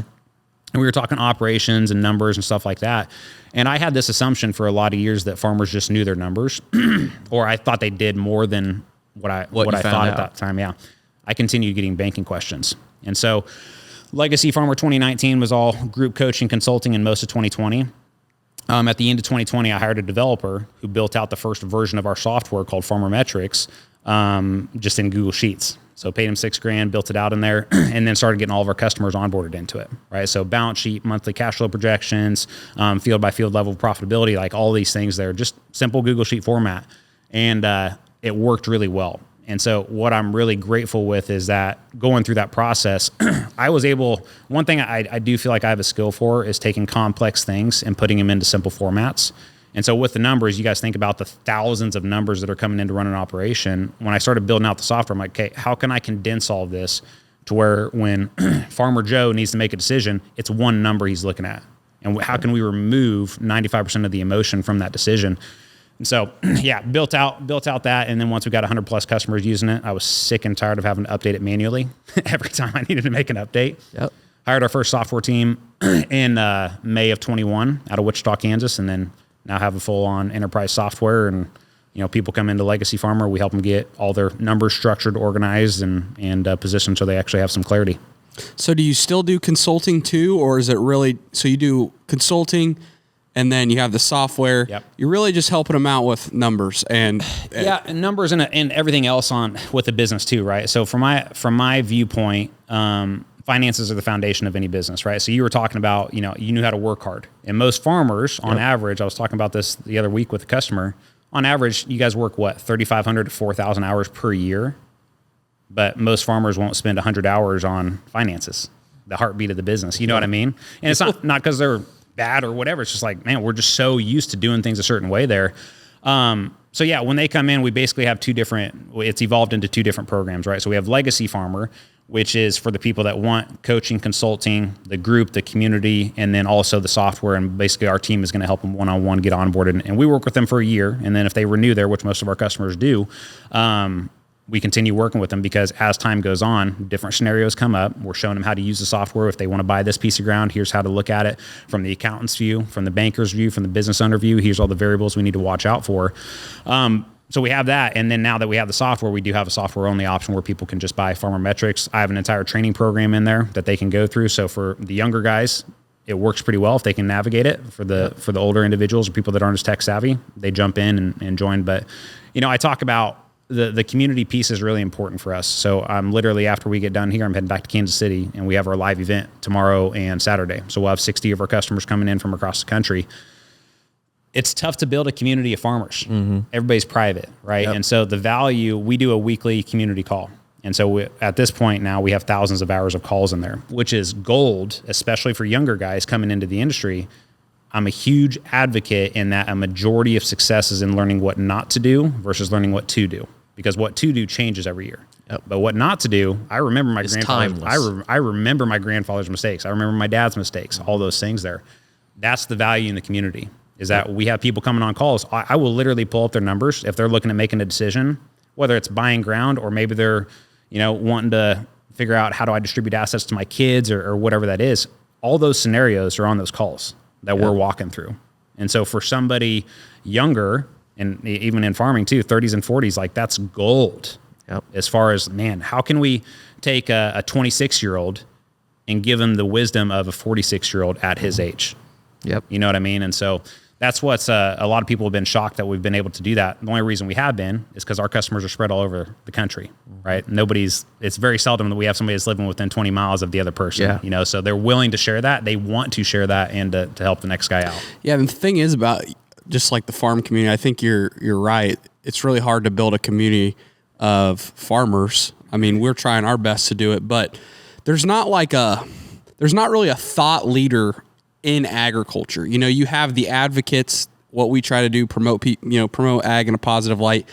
[SPEAKER 4] And we were talking operations and numbers and stuff like that. And I had this assumption for a lot of years that farmers just knew their numbers, or I thought they did more than what I thought at that time. Yeah. I continued getting banking questions. And so Legacy Farmer 2019 was all group coaching, consulting, and most of 2020. At the end of 2020, I hired a developer who built out the first version of our software called Farmer Metrics, just in Google Sheets. So paid him $6,000, built it out in there, and then started getting all of our customers onboarded into it, right? So balance sheet, monthly cash flow projections, field by field level profitability, like all these things there, just simple Google Sheet format. And it worked really well. And so what I'm really grateful with is that going through that process, I was able, one thing I do feel like I have a skill for is taking complex things and putting them into simple formats. And so with the numbers, you guys think about the thousands of numbers that are coming in to run an operation. When I started building out the software, I'm like, okay, how can I condense all of this to where when Farmer Joe needs to make a decision, it's one number he's looking at? And how can we remove 95% of the emotion from that decision? And so, yeah, built out that. And then once we got 100 plus customers using it, I was sick and tired of having to update it manually every time I needed to make an update. Yep. Hired our first software team in May of 21 out of Wichita, Kansas, and then now have a full-on enterprise software. And, people come into Legacy Farmer, we help them get all their numbers structured, organized, and positioned so they actually have some clarity.
[SPEAKER 2] So do you still do consulting too, or is it really, so you do consulting and then you have the software? Yep. You're really just helping them out with numbers and
[SPEAKER 4] numbers and everything else on with the business too, right? So from my viewpoint, finances are the foundation of any business, right? So you were talking about, you knew how to work hard. And most farmers, on average, I was talking about this the other week with a customer, on average, you guys work, 3,500 to 4,000 hours per year? But most farmers won't spend 100 hours on finances, the heartbeat of the business. You know what I mean? And it's not because they're bad or whatever. It's just like, man, we're just so used to doing things a certain way there. So yeah, when they come in, we basically have it's evolved into 2 different programs, right? So we have Legacy Farmer, which is for the people that want coaching, consulting, the group, the community, and then also the software. And basically our team is going to help them one-on-one get onboarded. And we work with them for a year. And then if they renew there, which most of our customers do, we continue working with them because as time goes on, different scenarios come up. We're showing them how to use the software. If they want to buy this piece of ground, here's how to look at it from the accountant's view, from the banker's view, from the business owner view. Here's all the variables we need to watch out for. So we have that. And then now that we have the software, we do have a software only option where people can just buy Farmer Metrics. I have an entire training program in there that they can go through. So for the younger guys, it works pretty well if they can navigate it. For the older individuals or people that aren't as tech savvy, they jump in and join. But, I talk about the community piece is really important for us. So I'm literally, after we get done here, I'm heading back to Kansas City, and we have our live event tomorrow and Saturday. So we'll have 60 of our customers coming in from across the country. It's tough to build a community of farmers. Mm-hmm. Everybody's private, right? Yep. And so the value, we do a weekly community call. And so at this point now, we have thousands of hours of calls in there, which is gold, especially for younger guys coming into the industry. I'm a huge advocate in that a majority of success is in learning what not to do versus learning what to do. because what to do changes every year.
[SPEAKER 3] Yep.
[SPEAKER 4] But what not to do, I remember my grandfather's.
[SPEAKER 3] Timeless.
[SPEAKER 4] I remember my grandfather's mistakes. I remember my dad's mistakes. All those things there. That's the value in the community. Is that we have people coming on calls. I will literally pull up their numbers if they're looking at making a decision, whether it's buying ground or maybe they're, wanting to figure out how do I distribute assets to my kids or whatever that is. All those scenarios are on those calls that we're walking through. And so for somebody younger, and even in farming too, 30s and 40s, like that's gold.
[SPEAKER 3] Yep.
[SPEAKER 4] As far as, man, how can we take a 26-year-old and give him the wisdom of a 46-year-old at his age?
[SPEAKER 3] Yep.
[SPEAKER 4] You know what I mean? And so that's what's a lot of people have been shocked that we've been able to do that. The only reason we have been is because our customers are spread all over the country, right? It's very seldom that we have somebody that's living within 20 miles of the other person, so they're willing to share that. They want to share that and to help the next guy out.
[SPEAKER 2] Yeah. And the thing is about just like the farm community, I think you're right. It's really hard to build a community of farmers. I mean, we're trying our best to do it, but there's not really a thought leader in agriculture. You have the advocates, what we try to do, promote ag in a positive light,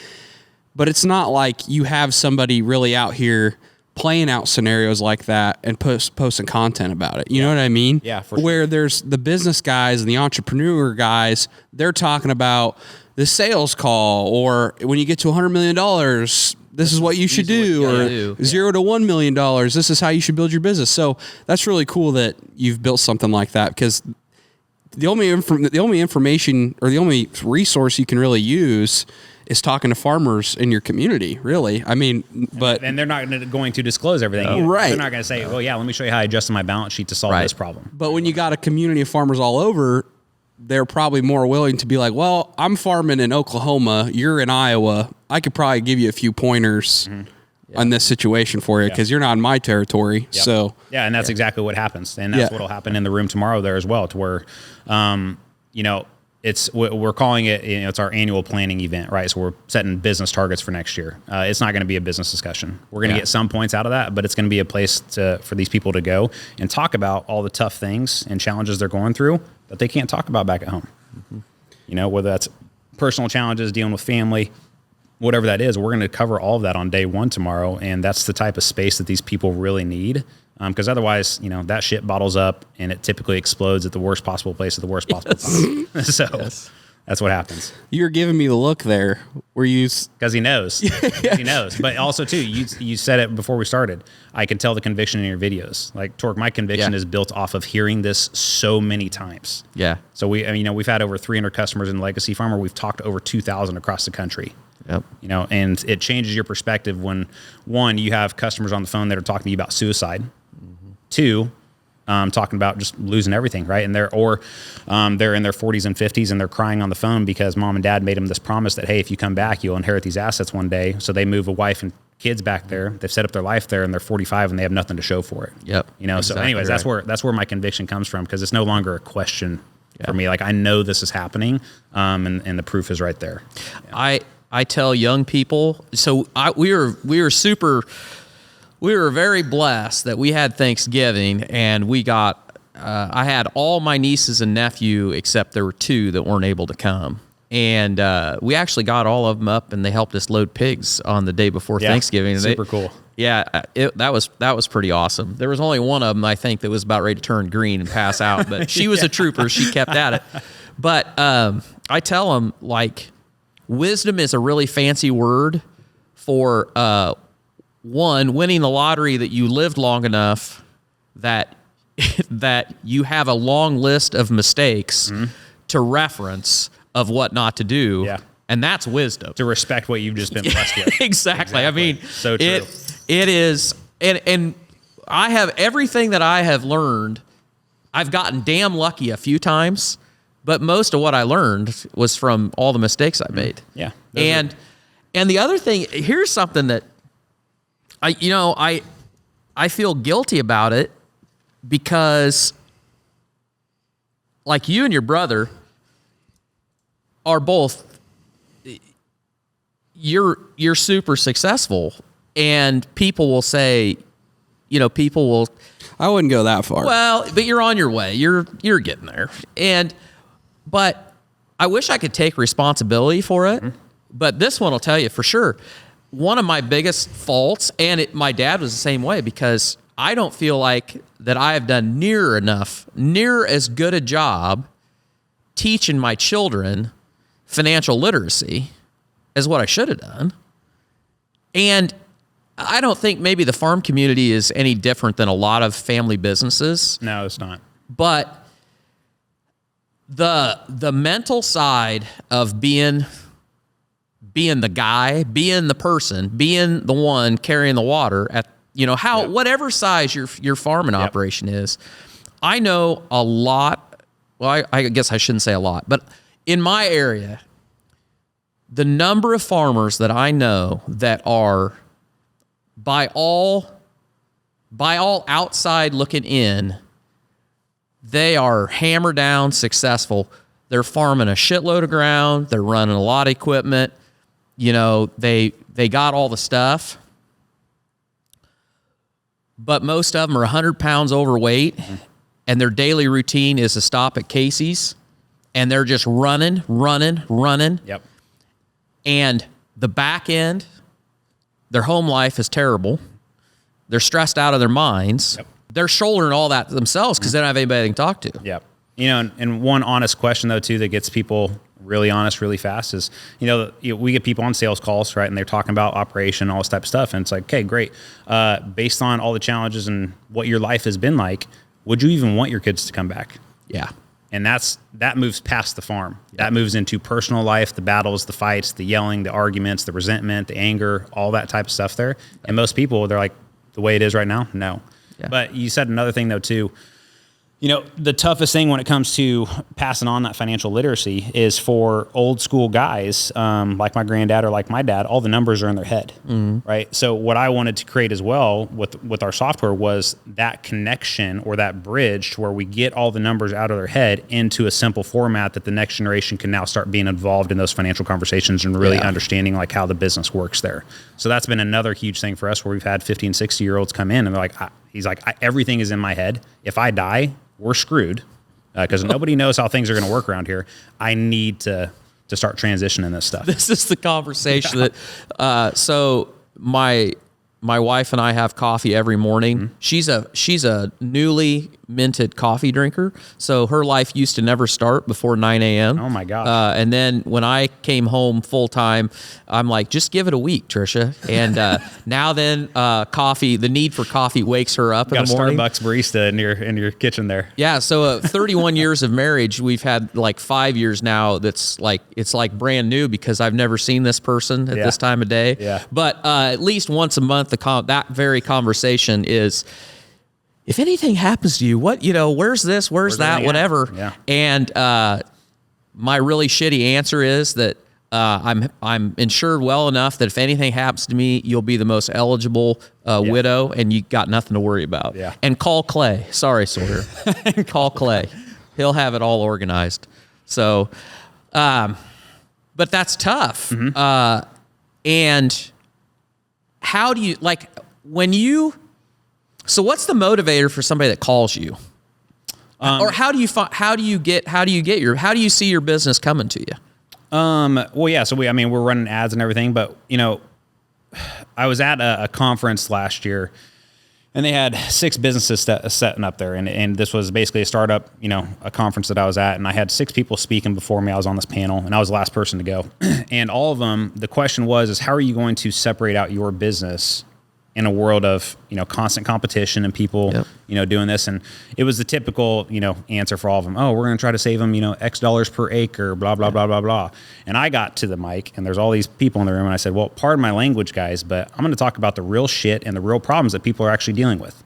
[SPEAKER 2] but it's not like you have somebody really out here playing out scenarios like that and posting content about it. You know what I mean?
[SPEAKER 4] Yeah, for sure.
[SPEAKER 2] Where there's the business guys and the entrepreneur guys, they're talking about the sales call, or when you get to $100 million, this is what you should do, or $0 to $1 million. This is how you should build your business. So that's really cool that you've built something like that, because the only information or the only resource you can really use is talking to farmers in your community, really. I mean, but...
[SPEAKER 4] And they're not going to disclose everything either.
[SPEAKER 2] Right.
[SPEAKER 4] They're not going to say, well, yeah, let me show you how I adjusted my balance sheet to solve this problem.
[SPEAKER 2] But when you got a community of farmers all over, they're probably more willing to be like, well, I'm farming in Oklahoma, you're in Iowa. I could probably give you a few pointers on this situation for you, because you're not in my territory.
[SPEAKER 4] Yep.
[SPEAKER 2] So
[SPEAKER 4] yeah, and that's exactly what happens. And that's what'll happen in the room tomorrow there as well, to where, we're calling it, it's our annual planning event, right? So we're setting business targets for next year. It's not going to be a business discussion. We're going to get some points out of that, but it's going to be a place for these people to go and talk about all the tough things and challenges they're going through that they can't talk about back at home. Mm-hmm. Whether that's personal challenges, dealing with family, whatever that is, we're going to cover all of that on day one tomorrow. And that's the type of space that these people really need. Because otherwise, that shit bottles up and it typically explodes at the worst possible place at the worst possible time. So that's what happens.
[SPEAKER 2] You're giving me the look there where you...
[SPEAKER 4] Because he knows. He knows. But also, too, you said it before we started. I can tell the conviction in your videos. Like, Torque, my conviction is built off of hearing this so many times.
[SPEAKER 3] Yeah.
[SPEAKER 4] So we've had over 300 customers in Legacy Farmer. We've talked to over 2,000 across the country.
[SPEAKER 3] Yep.
[SPEAKER 4] And it changes your perspective when, one, you have customers on the phone that are talking to you about suicide. Two, talking about just losing everything, right? And they're in their 40s and 50s and they're crying on the phone because mom and dad made them this promise that, hey, if you come back, you'll inherit these assets one day. So they move a wife and kids back there. They've set up their life there and they're 45 and they have nothing to show for it.
[SPEAKER 3] Yep.
[SPEAKER 4] Exactly. So anyways, right. that's where my conviction comes from, because it's no longer a question for me. Like, I know this is happening, and the proof is right there. Yeah.
[SPEAKER 3] I tell young people, so we were very blessed that we had Thanksgiving, and we got, I had all my nieces and nephew, except there were two that weren't able to come. And we actually got all of them up, and they helped us load pigs on the day before Thanksgiving.
[SPEAKER 4] Super cool.
[SPEAKER 3] Yeah, that was pretty awesome. There was only one of them, I think, that was about ready to turn green and pass out, but she was a trooper. She kept at it. But I tell them, like, wisdom is a really fancy word for one, winning the lottery, that you lived long enough that you have a long list of mistakes to reference of what not to do. Yeah. And that's wisdom.
[SPEAKER 4] To respect what you've just been blessed with.
[SPEAKER 3] Exactly. I mean,
[SPEAKER 4] so true.
[SPEAKER 3] It is, and I have everything that I have learned. I've gotten damn lucky a few times, but most of what I learned was from all the mistakes I made.
[SPEAKER 4] Yeah.
[SPEAKER 3] And the other thing, here's something that I feel guilty about it, because like you and your brother are both, you're super successful, and people will say,
[SPEAKER 2] I wouldn't go that far.
[SPEAKER 3] Well, but you're on your way. You're getting there. But I wish I could take responsibility for it. But this one will tell you for sure. one of my biggest faults, and my dad was the same way, because I don't feel like that I have done near as good a job teaching my children financial literacy as what I should have done. And I don't think maybe the farm community is any different than a lot of family businesses.
[SPEAKER 4] No, it's not.
[SPEAKER 3] But the mental side of being the guy, being the person, being the one carrying the water at, whatever size your farming operation is. I know a lot. Well, I guess I shouldn't say a lot, but in my area, the number of farmers that I know that are by all outside looking in, they are hammer down successful. They're farming a shitload of ground. They're running a lot of equipment. They got all the stuff, but most of them are 100 pounds overweight, and their daily routine is to stop at Casey's, and they're just running.
[SPEAKER 4] Yep.
[SPEAKER 3] And the back end, their home life is terrible. They're stressed out of their minds.
[SPEAKER 4] Yep.
[SPEAKER 3] They're shouldering all that themselves because they don't have anybody they can talk to.
[SPEAKER 4] Yep. And one honest question, though, too, that gets people really honest really fast is, we get people on sales calls, right? And they're talking about operation, all this type of stuff. And it's like, okay, great. Based on all the challenges and what your life has been like, would you even want your kids to come back?
[SPEAKER 3] Yeah.
[SPEAKER 4] And that moves past the farm. Yep. That moves into personal life, the battles, the fights, the yelling, the arguments, the resentment, the anger, all that type of stuff there. And most people, they're like, the way it is right now, no. Yeah. But you said another thing, though, too. The toughest thing when it comes to passing on that financial literacy is for old school guys, like my granddad or like my dad, all the numbers are in their head, right? So what I wanted to create as well with our software was that connection or that bridge to where we get all the numbers out of their head into a simple format that the next generation can now start being involved in those financial conversations and really understanding like how the business works there. So that's been another huge thing for us where we've had 50 and 60-year-olds come in and they're like, everything is in my head. If I die, we're screwed because nobody knows how things are going to work around here. I need to start transitioning this stuff.
[SPEAKER 3] This is the conversation that, so my wife and I have coffee every morning. Mm-hmm. She's a newly minted coffee drinker. So her life used to never start before 9 a.m.
[SPEAKER 4] Oh my gosh.
[SPEAKER 3] And then when I came home full time, I'm like, just give it a week, Trisha. And now then coffee, the need for coffee wakes her up in the morning.
[SPEAKER 4] Got a Starbucks barista in your kitchen there.
[SPEAKER 3] Yeah. So 31 years of marriage, we've had like 5 years now. It's like brand new because I've never seen this person at this time of day.
[SPEAKER 4] Yeah.
[SPEAKER 3] But at least once a month, that very conversation is, if anything happens to you, where's this, where's that, whatever.
[SPEAKER 4] Yeah.
[SPEAKER 3] And my really shitty answer is that I'm insured well enough that if anything happens to me, you'll be the most eligible widow, and you got nothing to worry about.
[SPEAKER 4] Yeah.
[SPEAKER 3] And call Clay. Sorry, Sawyer. Call Clay. He'll have it all organized. So, but that's tough. Mm-hmm. And how do you so what's the motivator for somebody that calls you? Or how do you see your business coming to you?
[SPEAKER 4] Well, yeah. So we're running ads and everything, but I was at a conference last year and they had 6 businesses setting up there. And this was basically a startup, a conference that I was at, and I had 6 people speaking before me. I was on this panel and I was the last person to go. And all of them, the question was, how are you going to separate out your business in a world of, constant competition and people, doing this? And it was the typical, answer for all of them. Oh, we're going to try to save them, X dollars per acre, blah, blah, blah, blah, blah. And I got to the mic and there's all these people in the room. And I said, well, pardon my language, guys, but I'm going to talk about the real shit and the real problems that people are actually dealing with.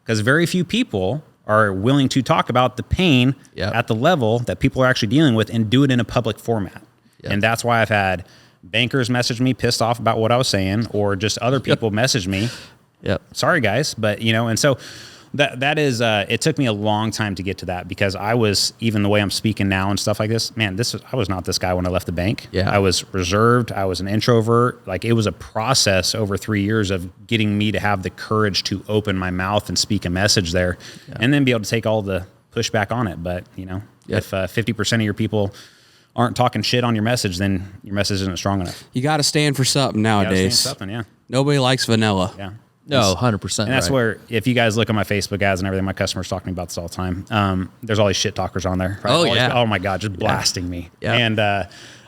[SPEAKER 4] Because very few people are willing to talk about the pain at the level that people are actually dealing with and do it in a public format. And that's why I've had bankers message me pissed off about what I was saying, or just other people message me. Sorry guys. But and so that is, it took me a long time to get to that, because I was, even the way I'm speaking now and stuff like this, man, I was not this guy when I left the bank. I was reserved. I was an introvert. Like, it was a process over 3 years of getting me to have the courage to open my mouth and speak a message there, and then be able to take all the pushback on it. But if 50% of your people aren't talking shit on your message, then your message isn't strong enough.
[SPEAKER 2] You got to stand for something nowadays.
[SPEAKER 4] Something, yeah.
[SPEAKER 2] Nobody likes vanilla.
[SPEAKER 4] Yeah.
[SPEAKER 3] No, 100%.
[SPEAKER 4] And that's where, if you guys look at my Facebook ads and everything, my customers talk to me about this all the time. There's all these shit talkers on there. Right? Oh my God, just blasting me.
[SPEAKER 3] Yeah.
[SPEAKER 4] And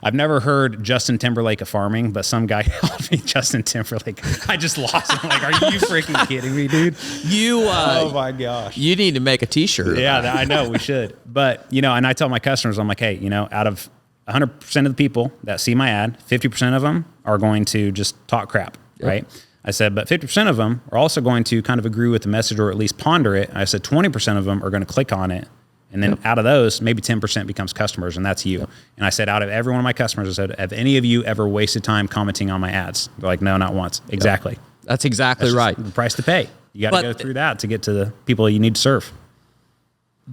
[SPEAKER 4] I've never heard Justin Timberlake of farming, but some guy called me Justin Timberlake. I just lost it. Like, are you freaking kidding me, dude? Oh my gosh.
[SPEAKER 3] You need to make a t-shirt.
[SPEAKER 4] Yeah, I know we should. But, and I tell my customers, I'm like, hey, out of 100% of the people that see my ad, 50% of them are going to just talk crap, right? I said, but 50% of them are also going to kind of agree with the message or at least ponder it. And I said, 20% of them are going to click on it. And then out of those, maybe 10% becomes customers, and that's you. And I said, out of every one of my customers, I said, have any of you ever wasted time commenting on my ads? They're like, no, not once. Exactly.
[SPEAKER 3] That's exactly right.
[SPEAKER 4] The price to pay. You got to go through that to get to the people you need to serve.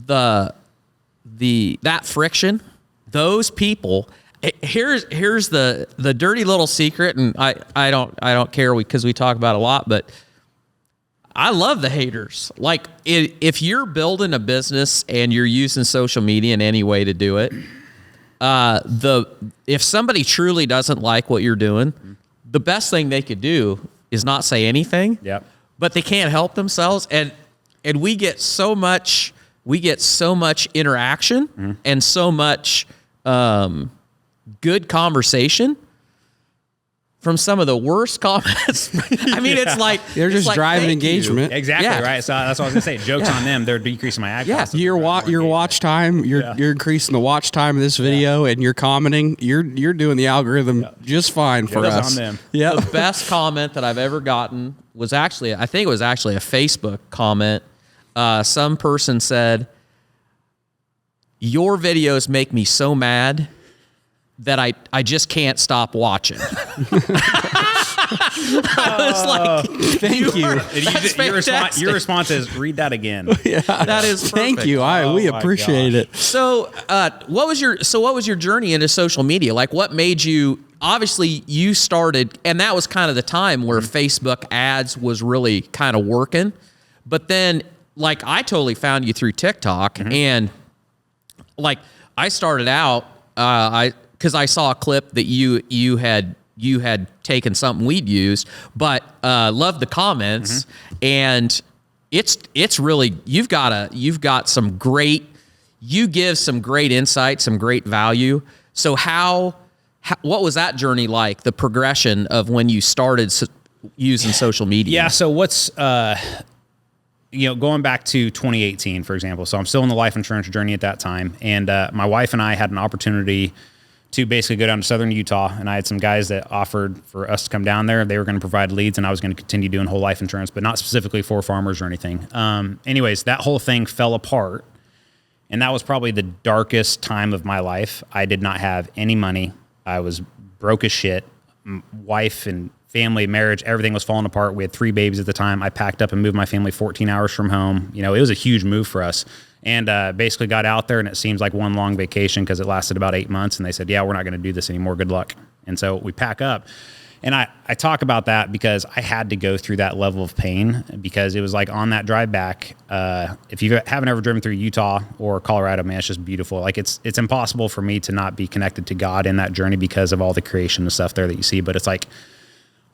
[SPEAKER 3] That friction, those people. Here's the dirty little secret, and I don't care because we talk about it a lot, but I love the haters. Like, if you're building a business and you're using social media in any way to do it, if somebody truly doesn't like what you're doing, the best thing they could do is not say anything.
[SPEAKER 4] Yep.
[SPEAKER 3] But they can't help themselves, and we get so much interaction and so much good conversation from some of the worst comments. I mean, it's like
[SPEAKER 2] they're just driving engagement.
[SPEAKER 4] Exactly, right. So that's what I was gonna say. Jokes on them. They're decreasing my ad costs.
[SPEAKER 2] Your watch time. You're increasing the watch time of this video, and you're commenting. You're doing the algorithm just fine for us.
[SPEAKER 4] On them.
[SPEAKER 2] Yeah.
[SPEAKER 3] The best comment that I've ever gotten was actually, I think it was actually a Facebook comment. Some person said, "Your videos make me so mad that I just can't stop watching." I was like,
[SPEAKER 2] thank you.
[SPEAKER 3] Your
[SPEAKER 4] response is, read that again.
[SPEAKER 2] Yeah.
[SPEAKER 3] That is perfect.
[SPEAKER 2] Thank you. We appreciate it.
[SPEAKER 3] So, what was your journey into social media? Like, what made you? Obviously, you started, and that was kind of the time where Facebook ads was really kind of working. But then, like, I totally found you through TikTok, and like, I started out, because I saw a clip that you had taken something we'd used, but loved the comments, and it's really you give some great insight, some great value. So what was that journey like? The progression of when you started using social media?
[SPEAKER 4] Yeah. So what's going back to 2018, for example. So I'm still in the life insurance journey at that time, and my wife and I had an opportunity to basically go down to southern Utah, and I had some guys that offered for us to come down there. They were going to provide leads, and I was going to continue doing whole life insurance, but not specifically for farmers or anything. Anyways, that whole thing fell apart, and that was probably the darkest time of my life. I did not have any money. I was broke as shit. Wife and family, marriage, everything was falling apart. We had 3 babies at the time. I packed up and moved my family 14 hours from home. It was a huge move for us. And basically got out there, and it seems like one long vacation because it lasted about 8 months. And they said, yeah, we're not going to do this anymore. Good luck. And so we pack up. And I talk about that because I had to go through that level of pain, because it was like on that drive back, if you haven't ever driven through Utah or Colorado, man, it's just beautiful. Like it's impossible for me to not be connected to God in that journey because of all the creation and stuff there that you see. But it's like,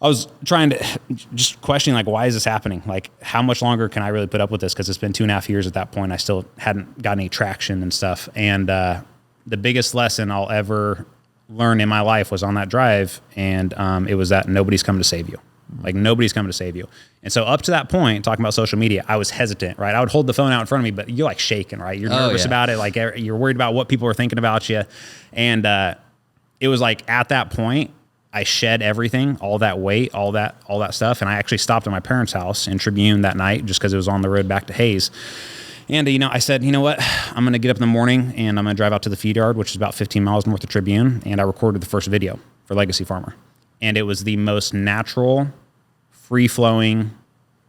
[SPEAKER 4] I was trying to just questioning, like, why is this happening? Like, how much longer can I really put up with this? Because it's been 2.5 years at that point. I still hadn't got any traction and stuff. And the biggest lesson I'll ever learn in my life was on that drive. And it was that nobody's coming to save you. Like, nobody's coming to save you. And so up to that point, talking about social media, I was hesitant, right? I would hold the phone out in front of me, but you're like shaking, right? You're nervous about it. Like, you're worried about what people are thinking about you. And it was like at that point, I shed everything, all that weight, all that stuff. And I actually stopped at my parents' house in Tribune that night just because it was on the road back to Hayes. And, I said, you know what? I'm going to get up in the morning and I'm going to drive out to the feed yard, which is about 15 miles north of Tribune. And I recorded the first video for Legacy Farmer. And it was the most natural, free-flowing,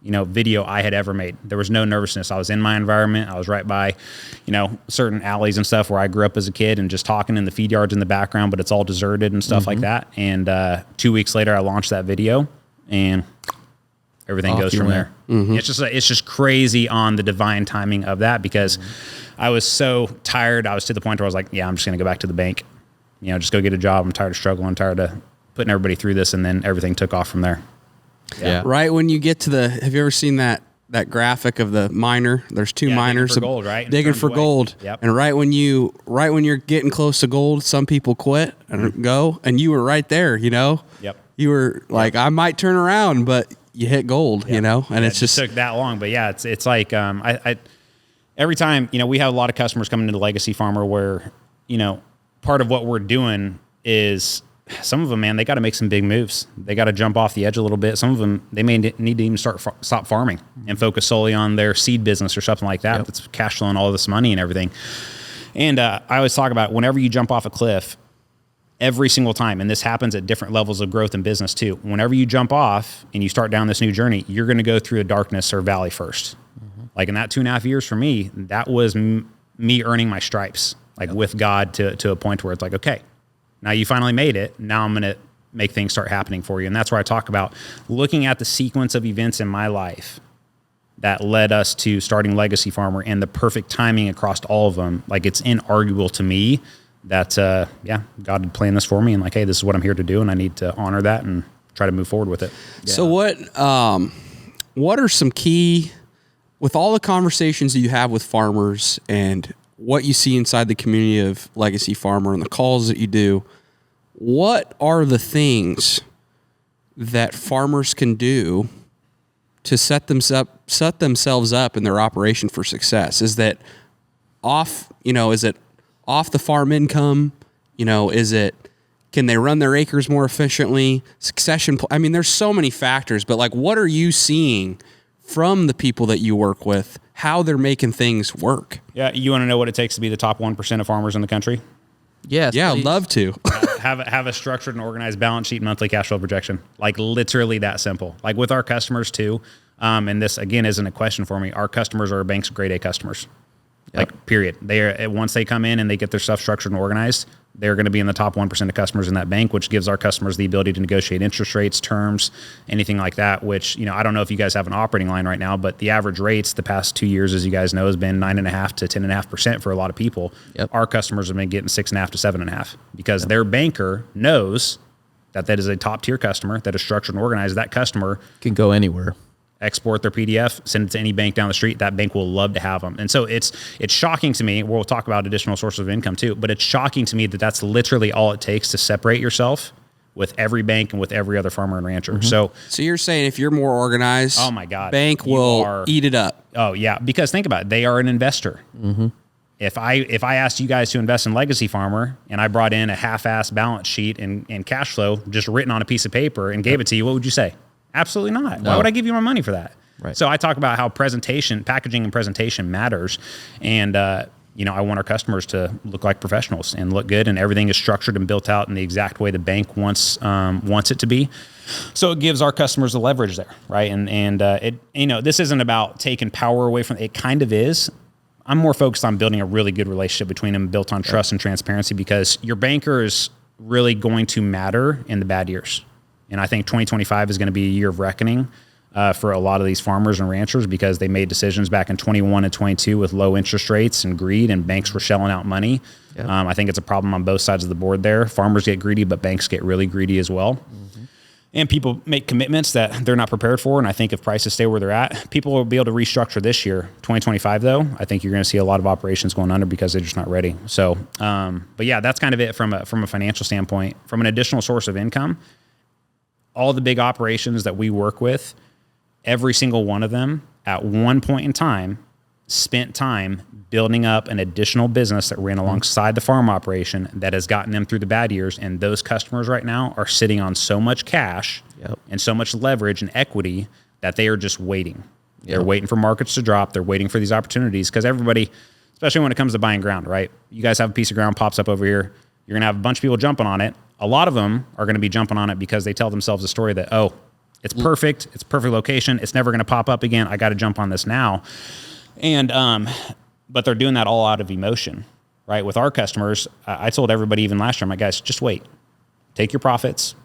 [SPEAKER 4] video I had ever made. There was no nervousness. I was in my environment. I was right by, certain alleys and stuff where I grew up as a kid, and just talking in the feed yards in the background, but it's all deserted and stuff like that. And 2 weeks later, I launched that video, and everything goes from there. It's just crazy on the divine timing of that, because I was so tired. I was to the point where I was like, yeah, I'm just going to go back to the bank. just go get a job. I'm tired of struggling. I'm tired of putting everybody through this. And then everything took off from there.
[SPEAKER 3] Yeah.
[SPEAKER 2] Right when you get to have you ever seen that graphic of the miner? There's two miners
[SPEAKER 4] digging for gold, right?
[SPEAKER 2] Digging for gold.
[SPEAKER 4] Yep.
[SPEAKER 2] And right when you're getting close to gold, some people quit and go, and you were right there,
[SPEAKER 4] Yep.
[SPEAKER 2] You were like, I might turn around, but you hit gold, and it's just
[SPEAKER 4] took that long. But yeah, it's like, I every time, we have a lot of customers coming into Legacy Farmer where, part of what we're doing is some of them, man, they got to make some big moves. They got to jump off the edge a little bit. Some of them, they may need to even stop farming and focus solely on their seed business or something like that. That's cash flowing all this money and everything. And I always talk about whenever you jump off a cliff, every single time, and this happens at different levels of growth in business too. Whenever you jump off and you start down this new journey, you're going to go through a darkness or valley first. Like in that 2.5 years for me, that was me earning my stripes, with God to a point where it's like, okay, now you finally made it. Now I'm going to make things start happening for you. And that's where I talk about looking at the sequence of events in my life that led us to starting Legacy Farmer and the perfect timing across all of them. Like it's inarguable to me that, God had planned this for me and hey, this is what I'm here to do. And I need to honor that and try to move forward with it.
[SPEAKER 2] Yeah. So what are some key, with all the conversations that you have with farmers and what you see inside the community of Legacy Farmer and the calls that you do, what are the things that farmers can do to set themselves up in their operation for success? Is that is it off the farm income? Can they run their acres more efficiently? Succession. There's so many factors, but what are you seeing from the people that you work with, how they're making things work?
[SPEAKER 4] Yeah. You want to know what it takes to be the top 1% of farmers in the country?
[SPEAKER 3] Yes.
[SPEAKER 2] Yeah. I'd love to.
[SPEAKER 4] have a structured and organized balance sheet, monthly cash flow projection, literally that simple. With our customers too. And this again, isn't a question for me. Our customers are bank's grade A customers. Period. They are, once they come in and they get their stuff structured and organized, they're going to be in the top 1% of customers in that bank, which gives our customers the ability to negotiate interest rates, terms, anything like that, which, I don't know if you guys have an operating line right now, but the average rates the past 2 years, as you guys know, has been 9.5% to 10.5% for a lot of people.
[SPEAKER 3] Yep.
[SPEAKER 4] Our customers have been getting 6.5% to 7.5% because their banker knows that is a top tier customer that is structured and organized. That customer
[SPEAKER 3] can go anywhere.
[SPEAKER 4] Export their PDF, send it to any bank down the street. That bank will love to have them. And so it's shocking to me. We'll talk about additional sources of income too, but it's shocking to me that that's literally all it takes to separate yourself with every bank and with every other farmer and rancher. So
[SPEAKER 2] you're saying if you're more organized,
[SPEAKER 4] oh my God,
[SPEAKER 2] bank will eat it up.
[SPEAKER 4] Oh yeah. Because think about it. They are an investor. Mm-hmm. If I asked you guys to invest in Legacy Farmer and I brought in a half-assed balance sheet and cash flow just written on a piece of paper and gave it to you, what would you say? Absolutely not. No. Why would I give you my money for that?
[SPEAKER 3] Right.
[SPEAKER 4] So I talk about how packaging and presentation matters. And, I want our customers to look like professionals and look good, and everything is structured and built out in the exact way the bank wants it to be. So it gives our customers the leverage there. Right. And this isn't about taking power away from it kind of is. I'm more focused on building a really good relationship between them built on trust and transparency, because your banker is really going to matter in the bad years. And I think 2025 is going to be a year of reckoning for a lot of these farmers and ranchers, because they made decisions back in 21 and 22 with low interest rates and greed, and banks were shelling out money. Yep. I think it's a problem on both sides of the board there. Farmers get greedy, but banks get really greedy as well. Mm-hmm. And people make commitments that they're not prepared for. And I think if prices stay where they're at, people will be able to restructure this year. 2025, though, I think you're going to see a lot of operations going under because they're just not ready. So, but yeah, that's kind of it from a financial standpoint. From an additional source of income, all the big operations that we work with, every single one of them at one point in time spent time building up an additional business that ran alongside the farm operation that has gotten them through the bad years. And those customers right now are sitting on so much cash and so much leverage and equity that they are just waiting. Yep. They're waiting for markets to drop. They're waiting for these opportunities, because everybody, especially when it comes to buying ground, right? You guys have a piece of ground pops up over here. You're going to have a bunch of people jumping on it. A lot of them are going to be jumping on it because they tell themselves a story that, oh, it's perfect. It's a perfect location. It's never going to pop up again. I got to jump on this now. And, but they're doing that all out of emotion, right? With our customers, I told everybody even last year, I'm like, guys, just wait. Take your profits,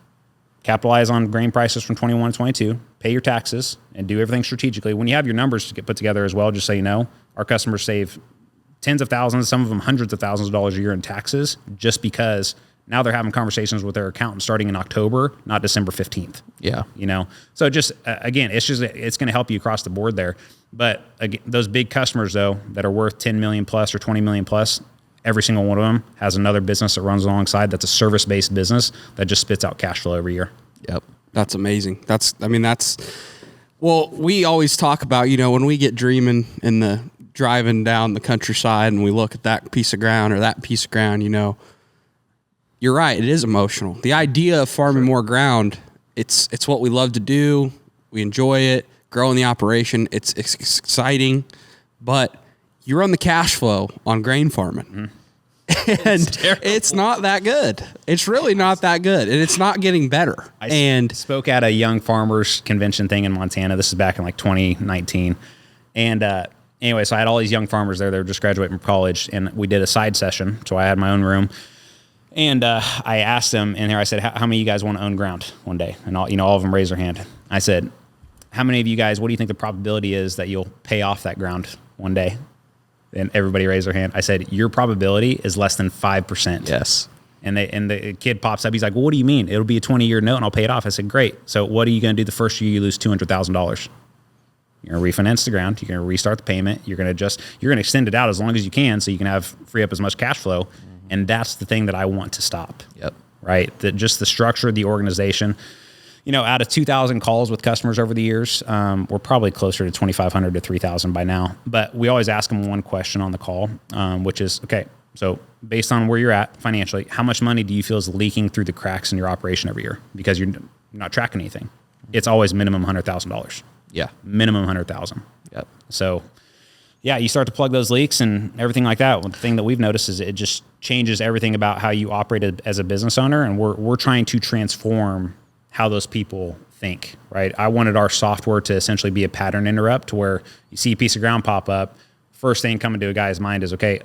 [SPEAKER 4] capitalize on grain prices from 21 to 22, pay your taxes, and do everything strategically. When you have your numbers to get put together as well, just so you know, our customers save tens of thousands, some of them hundreds of thousands of dollars a year in taxes, just because Now they're having conversations with their accountant starting in October, not December 15th.
[SPEAKER 3] Yeah.
[SPEAKER 4] So just, again, it's going to help you across the board there. But again, those big customers though, that are worth 10 million plus or 20 million plus, every single one of them has another business that runs alongside. That's a service-based business that just spits out cash flow every year.
[SPEAKER 3] Yep.
[SPEAKER 2] That's amazing. Well, we always talk about, when we get dreaming in the driving down the countryside and we look at that piece of ground or that piece of ground, you're right. It is emotional. The idea of farming more ground, it's what we love to do. We enjoy it, growing the operation. It's exciting, but you run the cash flow on grain farming. Mm-hmm. And it's not that good. It's really not that good. And it's not getting better.
[SPEAKER 4] I spoke at a young farmers convention thing in Montana. This is back in like 2019. And anyway, so I had all these young farmers there. They were just graduating from college. And we did a side session. So I had my own room. And I asked them in there, I said, how many of you guys want to own ground one day? And all of them raised their hand. I said, how many of you guys, what do you think the probability is that you'll pay off that ground one day? And everybody raised their hand. I said, your probability is less than 5%.
[SPEAKER 3] Yes.
[SPEAKER 4] And the kid pops up. He's like, well, what do you mean? It'll be a 20-year note and I'll pay it off. I said, great. So what are you going to do the first year you lose $200,000? You're going to refinance the ground. You're going to restart the payment. You're going to extend it out as long as you can so you can free up as much cash flow. Mm-hmm. And that's the thing that I want to stop.
[SPEAKER 3] Yep.
[SPEAKER 4] Right? Just the structure of the organization. Out of 2,000 calls with customers over the years, we're probably closer to 2,500 to 3,000 by now. But we always ask them one question on the call, which is, okay, so based on where you're at financially, how much money do you feel is leaking through the cracks in your operation every year? Because you're not tracking anything. It's always minimum $100,000.
[SPEAKER 3] Yeah.
[SPEAKER 4] Minimum $100,000.
[SPEAKER 3] Yep.
[SPEAKER 4] So, yeah, you start to plug those leaks and everything like that. One thing that we've noticed is it just changes everything about how you operate as a business owner. And we're trying to transform how those people think, right? I wanted our software to essentially be a pattern interrupt where you see a piece of ground pop up. First thing coming to a guy's mind is, okay,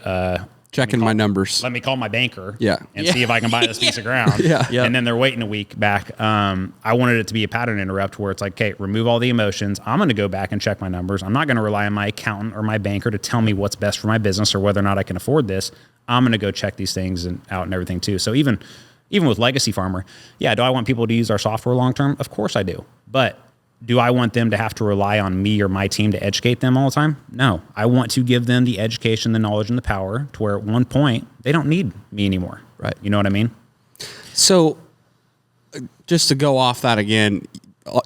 [SPEAKER 2] checking my numbers.
[SPEAKER 4] Let me call my banker and
[SPEAKER 2] Yeah.
[SPEAKER 4] see if I can buy this piece of ground.
[SPEAKER 2] Yeah.
[SPEAKER 4] And then they're waiting a week back. I wanted it to be a pattern interrupt where it's like, okay, remove all the emotions. I'm going to go back and check my numbers. I'm not going to rely on my accountant or my banker to tell me what's best for my business or whether or not I can afford this. I'm going to go check these things out and everything too. So even with Legacy Farmer, do I want people to use our software long term? Of course I do. But do I want them to have to rely on me or my team to educate them all the time? No. I want to give them the education, the knowledge, and the power to where at one point they don't need me anymore.
[SPEAKER 3] Right.
[SPEAKER 4] You know what I mean?
[SPEAKER 2] So just to go off that again,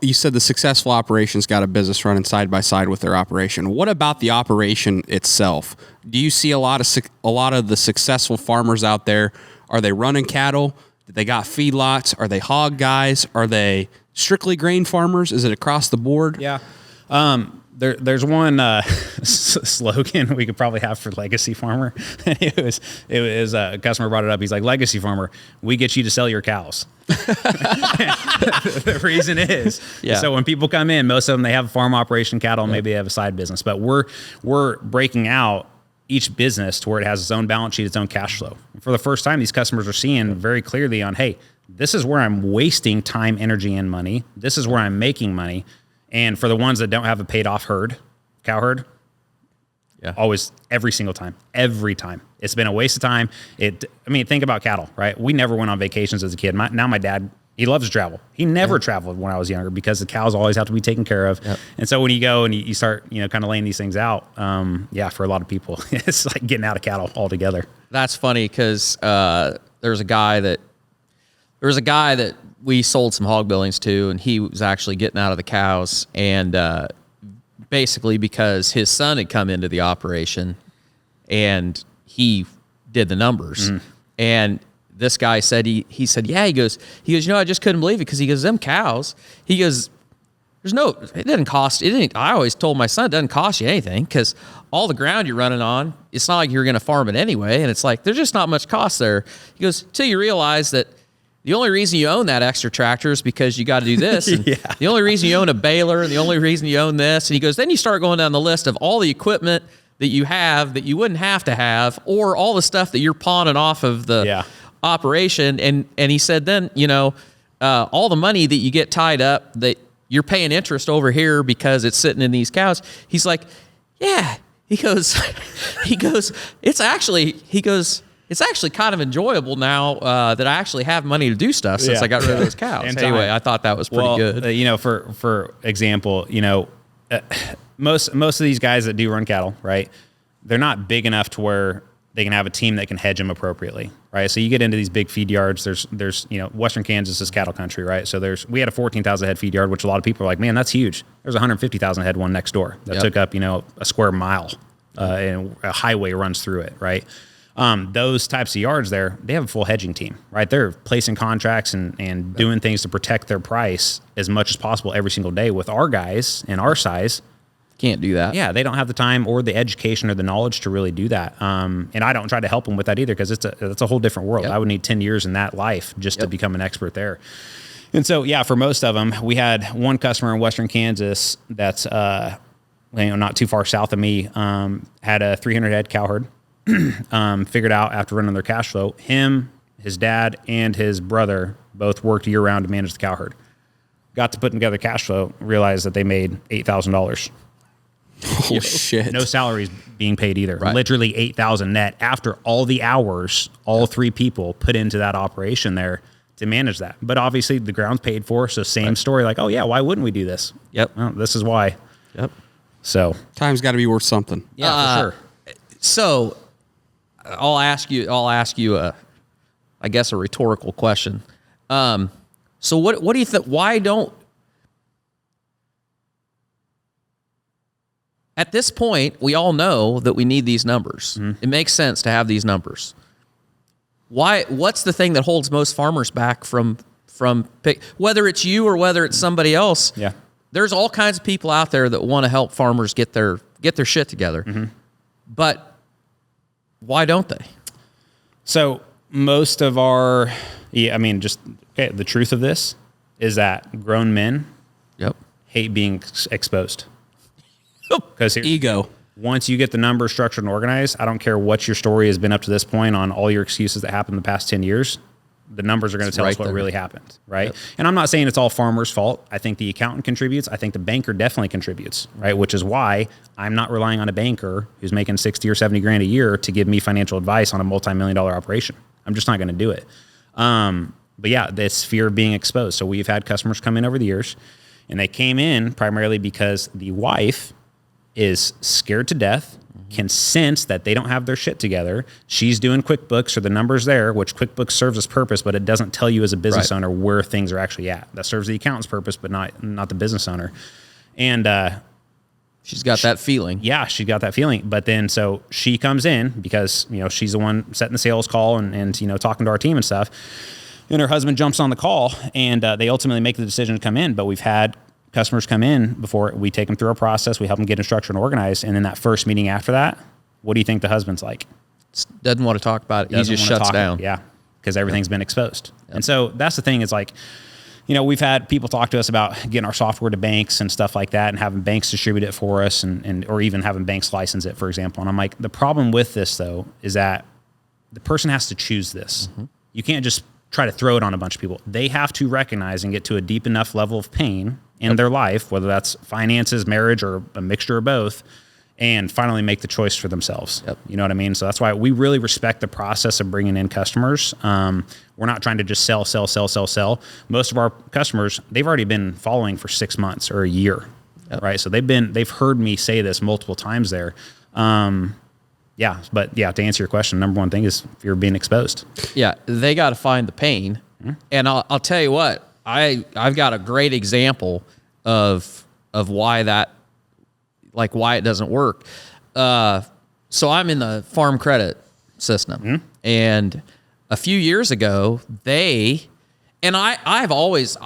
[SPEAKER 2] you said the successful operation's got a business running side by side with their operation. What about the operation itself? Do you see a lot of the successful farmers out there? Are they running cattle? Do they got feedlots? Are they hog guys? Are they strictly grain farmers? Is it across the board?
[SPEAKER 4] Yeah. There's one slogan we could probably have for Legacy Farmer. it was a customer brought it up. He's like, Legacy Farmer, we get you to sell your cows. The reason is, so when people come in, most of them, they have a farm operation, cattle, maybe they have a side business, but we're breaking out each business to where it has its own balance sheet, its own cash flow. For the first time, these customers are seeing very clearly on, hey, this is where I'm wasting time, energy, and money. This is where I'm making money. And for the ones that don't have a paid off cow herd, always, every single time, it's been a waste of time. Think about cattle, right? We never went on vacations as a kid. Now my dad, he loves to travel. He never traveled when I was younger because the cows always have to be taken care of. Yep. And so when you go and you start, kind of laying these things out, for a lot of people, it's like getting out of cattle altogether.
[SPEAKER 3] That's funny because there was a guy that we sold some hog buildings to, and he was actually getting out of the cows, and basically because his son had come into the operation and he did the numbers. And this guy said, he said, he goes, I just couldn't believe it because he goes, them cows, he goes, I always told my son it doesn't cost you anything because all the ground you're running on, it's not like you're going to farm it anyway. And it's like, there's just not much cost there. He goes, till you realize that the only reason you own that extra tractor is because you got to do this. And the only reason you own a baler and the only reason you own this. And he goes, then you start going down the list of all the equipment that you have that you wouldn't have to have, or all the stuff that you're pawning off of the operation. And he said, then, all the money that you get tied up that you're paying interest over here because it's sitting in these cows. He's like, he goes, it's actually, he goes, It's actually kind of enjoyable now that I actually have money to do stuff since I got rid of those cows.
[SPEAKER 4] And
[SPEAKER 3] Anyway, I thought that was pretty good.
[SPEAKER 4] For example, most of these guys that do run cattle, right? They're not big enough to where they can have a team that can hedge them appropriately, right? So you get into these big feed yards. There's Western Kansas is cattle country, right? So we had a 14,000 head feed yard, which a lot of people are like, man, that's huge. There's a 150,000 head one next door that took up a square mile, and a highway runs through it, right? Those types of yards there, they have a full hedging team, right? They're placing contracts and doing things to protect their price as much as possible every single day. With our guys and our size,
[SPEAKER 3] Can't do that.
[SPEAKER 4] yeah, they don't have the time or the education or the knowledge to really do that. And I don't try to help them with that either, because it's a whole different world.
[SPEAKER 3] Yep.
[SPEAKER 4] I would need 10 years in that life just to become an expert there. And so, yeah, for most of them, we had one customer in Western Kansas that's not too far south of me, had a 300 head cow herd. Figured out after running their cash flow, him, his dad, and his brother both worked year round to manage the cow herd. Got to put together cash flow, realized that they made $8,000.
[SPEAKER 2] Oh, shit.
[SPEAKER 4] No salaries being paid either.
[SPEAKER 3] Right.
[SPEAKER 4] Literally $8,000 net after all the hours all three people put into that operation there to manage that. But obviously the ground's paid for, so same story. Like, oh yeah, why wouldn't we do this?
[SPEAKER 3] Yep.
[SPEAKER 4] Well, this is why.
[SPEAKER 3] Yep.
[SPEAKER 4] So
[SPEAKER 2] Time's got to be worth something.
[SPEAKER 4] yeah, for sure.
[SPEAKER 3] So I'll ask you I guess a rhetorical question. So what do you think? Why don't, at this point, we all know that we need these numbers. Mm-hmm. It makes sense to have these numbers. What's the thing that holds most farmers back from whether it's you or whether it's somebody else?
[SPEAKER 4] Yeah.
[SPEAKER 3] There's all kinds of people out there that want to help farmers get their shit together. Mm-hmm. But why don't they?
[SPEAKER 4] So most of the truth of this is that grown men hate being exposed. Because
[SPEAKER 2] Ego.
[SPEAKER 4] once you get the numbers structured and organized, I don't care what your story has been up to this point on all your excuses that happened in the past 10 years, the numbers are going to tell us what really happened, right? Yep. And I'm not saying it's all farmers' fault. I think the accountant contributes. I think the banker definitely contributes, right? Which is why I'm not relying on a banker who's making 60 or 70 grand a year to give me financial advice on a multi-million-dollar operation. I'm just not going to do it. But yeah, this fear of being exposed. So we've had customers come in over the years, and they came in primarily because the wife is scared to death, can sense that they don't have their shit together. She's doing QuickBooks, or the numbers there, which QuickBooks serves its purpose, but it doesn't tell you as a business owner where things are actually at. That serves the accountant's purpose, but not the business owner. And
[SPEAKER 3] she's got that feeling.
[SPEAKER 4] Yeah, she got that feeling. But then so she comes in because she's the one setting the sales call and talking to our team and stuff. And her husband jumps on the call, and they ultimately make the decision to come in. But we've had customers come in before we take them through our process. We help them get structured and organized. And in that first meeting after that, what do you think the husband's like?
[SPEAKER 3] Doesn't want to talk about it. He just shuts down.
[SPEAKER 4] Yeah, because everything's been exposed. Yep. And so that's the thing is like, we've had people talk to us about getting our software to banks and stuff like that and having banks distribute it for us or even having banks license it, for example. And I'm like, the problem with this, though, is that the person has to choose this. Mm-hmm. You can't just try to throw it on a bunch of people. They have to recognize and get to a deep enough level of pain in their life, whether that's finances, marriage, or a mixture of both, and finally make the choice for themselves. Yep. You know what I mean? So that's why we really respect the process of bringing in customers. We're not trying to just sell. Most of our customers, they've already been following for 6 months or a year, right? So they've heard me say this multiple times there. To answer your question, number one thing is fear of being exposed. Yeah,
[SPEAKER 3] they got to find the pain. Mm-hmm. And I'll tell you what, I've got a great example of why it doesn't work. So I'm in the farm credit system, and a few years ago, I've always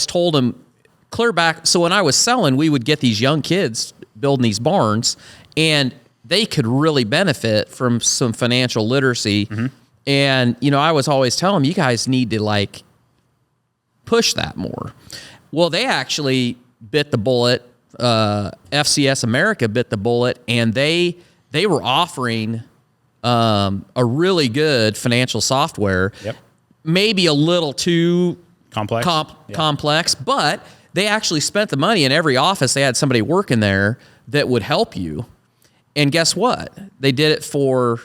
[SPEAKER 3] told them clear back. So when I was selling, we would get these young kids building these barns, and they could really benefit from some financial literacy. Mm-hmm. And I was always telling them, you guys need to push that more. Well, they actually bit the bullet. FCS America bit the bullet, and they were offering a really good financial software. Yep. Maybe a little too complex, but they actually spent the money. In every office, they had somebody working there that would help you. And guess what? They did it for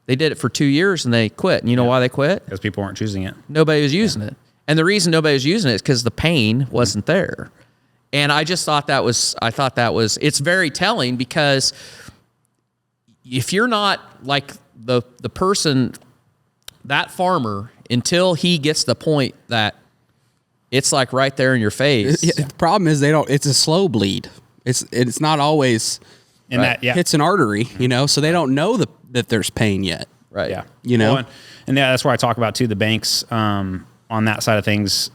[SPEAKER 3] They did it for 2 years and they quit. And you know why they quit?
[SPEAKER 4] Because people weren't choosing it.
[SPEAKER 3] Nobody was using it. And the reason nobody was using it is because the pain wasn't there. And I just thought it's very telling, because if you're not like the person, that farmer, until he gets the point that it's like right there in your face.
[SPEAKER 2] The problem is it's a slow bleed. It's not always hits an artery, so they don't know that there's pain yet.
[SPEAKER 3] Right.
[SPEAKER 4] Yeah.
[SPEAKER 2] Well,
[SPEAKER 4] and that's where I talk about too, the banks, on that side of things.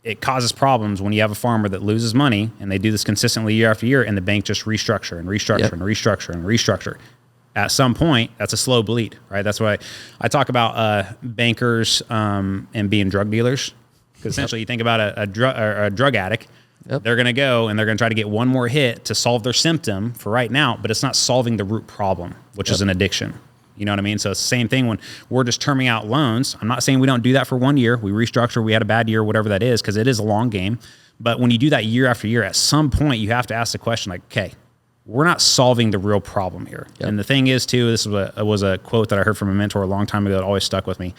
[SPEAKER 4] It causes problems when you have a farmer that loses money, and they do this consistently year after year, and the bank just restructure and restructure and restructure and restructure. At some point, that's a slow bleed, right? That's why I talk about bankers and being drug dealers. Because essentially, you think about a drug addict, they're going to go and they're going to try to get one more hit to solve their symptom for right now, but it's not solving the root problem, which is an addiction. You know what I mean? So it's the same thing when we're just terming out loans. I'm not saying we don't do that for 1 year. We restructure, we had a bad year, whatever that is, because it is a long game. But when you do that year after year, at some point you have to ask the question like, okay, we're not solving the real problem here. Yep. And the thing is too, this was a quote that I heard from a mentor a long time ago that always stuck with me.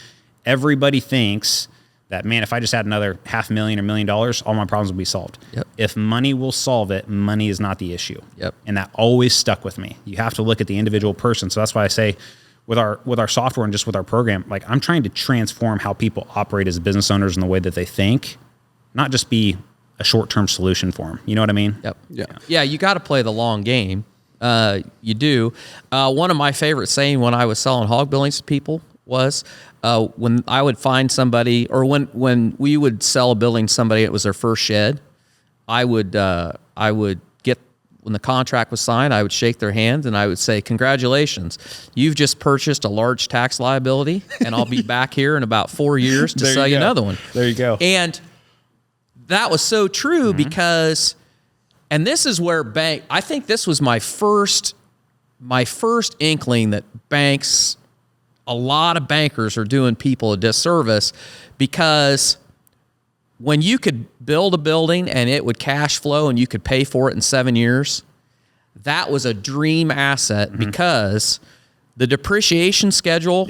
[SPEAKER 4] Everybody thinks that, man, if I just had another $500,000 or $1 million, all my problems will be solved.
[SPEAKER 3] Yep.
[SPEAKER 4] If money will solve it, money is not the issue.
[SPEAKER 3] Yep.
[SPEAKER 4] And that always stuck with me. You have to look at the individual person. So that's why I say with our software and just with our program, like I'm trying to transform how people operate as business owners in the way that they think, not just be a short-term solution for them. You know what I mean?
[SPEAKER 3] Yep. Yeah. You got to play the long game. You do. One of my favorite saying when I was selling hog buildings to people was, when I would find somebody, or when we would sell a building to somebody, it was their first shed, I would get, when the contract was signed, I would shake their hand and I would say, congratulations, you've just purchased a large tax liability, and I'll be back here in about 4 years to sell you another one.
[SPEAKER 4] There you go.
[SPEAKER 3] And that was so true because, and this is where I think this was my first inkling that banks, a lot of bankers are doing people a disservice, because when you could build a building and it would cash flow and you could pay for it in 7 years, that was a dream asset because the depreciation schedule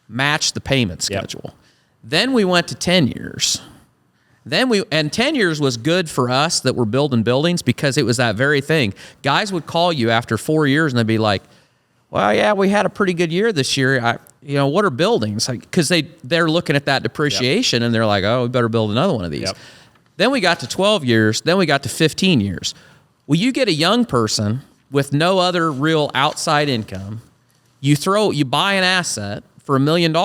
[SPEAKER 3] matched the payment schedule. Then we went to 10 years. And 10 years was good for us that were building buildings, because it was that very thing. Guys would call you after 4 years and they'd be like, well, yeah, we had a pretty good year this year. What are buildings? Because they're looking at that depreciation and they're like, oh, we better build another one of these.
[SPEAKER 4] Yep.
[SPEAKER 3] Then we got to 12 years. Then we got to 15 years. Well, you get a young person with no other real outside income. You buy an asset for $1 million,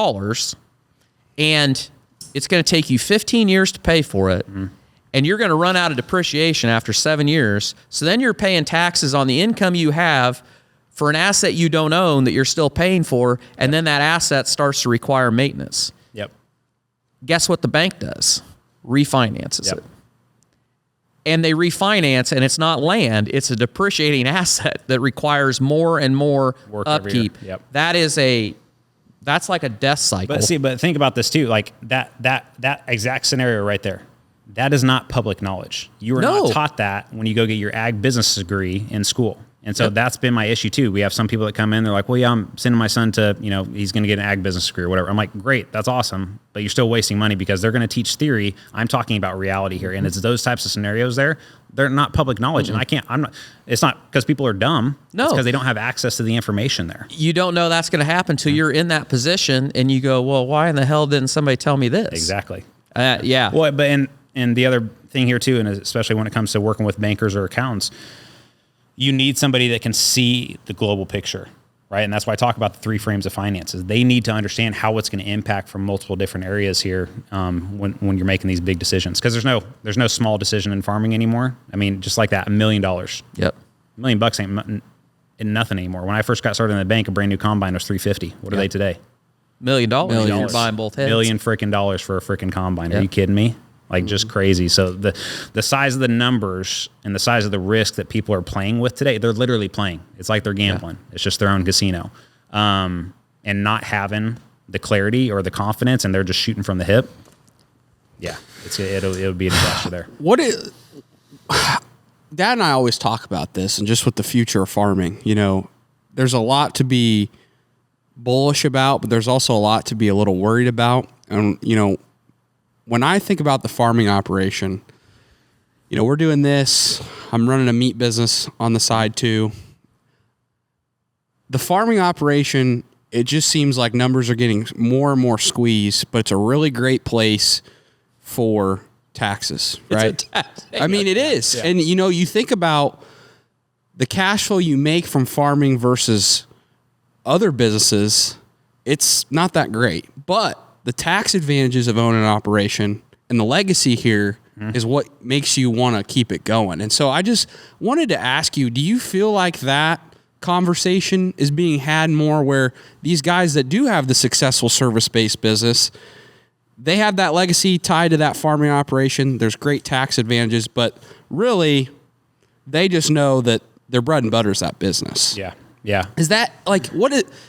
[SPEAKER 3] and it's going to take you 15 years to pay for it. And you're going to run out of depreciation after 7 years. So then you're paying taxes on the income you have for an asset you don't own that you're still paying for, and then that asset starts to require maintenance.
[SPEAKER 4] Yep.
[SPEAKER 3] Guess what the bank does? Refinances it. And they refinance, and it's not land, it's a depreciating asset that requires more and more
[SPEAKER 4] work
[SPEAKER 3] upkeep.
[SPEAKER 4] Yep.
[SPEAKER 3] That's like a death cycle.
[SPEAKER 4] But think about this too, like that exact scenario right there. That is not public knowledge. You are not taught that when you go get your ag business degree in school. And so that's been my issue too. We have some people that come in, they're like, well, yeah, I'm sending my son to, he's going to get an ag business degree or whatever. I'm like, great, that's awesome. But you're still wasting money because they're going to teach theory. I'm talking about reality here. And it's those types of scenarios there. They're not public knowledge. And it's not because people are dumb.
[SPEAKER 3] No.
[SPEAKER 4] It's because they don't have access to the information there.
[SPEAKER 3] You don't know that's going to happen until you're in that position and you go, well, why in the hell didn't somebody tell me this?
[SPEAKER 4] Exactly.
[SPEAKER 3] Yeah.
[SPEAKER 4] Well, but and the other thing here too, and especially when it comes to working with bankers or accountants, you need somebody that can see the global picture, right? And that's why I talk about the 3 frames of finances. They need to understand how it's going to impact from multiple different areas here when you're making these big decisions. Because there's no small decision in farming anymore. I mean, just like that, $1 million.
[SPEAKER 3] Yep.
[SPEAKER 4] $1 million ain't nothing anymore. When I first got started in the bank, a brand new combine was $350. What are they today?
[SPEAKER 3] $1 million. You're buying both heads.
[SPEAKER 4] $1 million freaking dollars for a freaking combine. Are you kidding me? Like just crazy. So the size of the numbers and the size of the risk that people are playing with today, they're literally playing. It's like they're gambling. Yeah. It's just their own casino. And not having the clarity or the confidence, and they're just shooting from the hip. Yeah, it'll be a disaster there.
[SPEAKER 2] Dad and I always talk about this, and just with the future of farming, there's a lot to be bullish about, but there's also a lot to be a little worried about. And, when I think about the farming operation, we're doing this. I'm running a meat business on the side too. The farming operation, it just seems like numbers are getting more and more squeezed, but it's a really great place for taxes, right? I mean, it is. Yeah. And, you think about the cash flow you make from farming versus other businesses, it's not that great. But the tax advantages of owning an operation and the legacy here is what makes you want to keep it going. And so I just wanted to ask you, do you feel like that conversation is being had more where these guys that do have the successful service-based business, they have that legacy tied to that farming operation. There's great tax advantages, but really they just know that their bread and butter is that business.
[SPEAKER 4] Yeah. Yeah.
[SPEAKER 2] Is that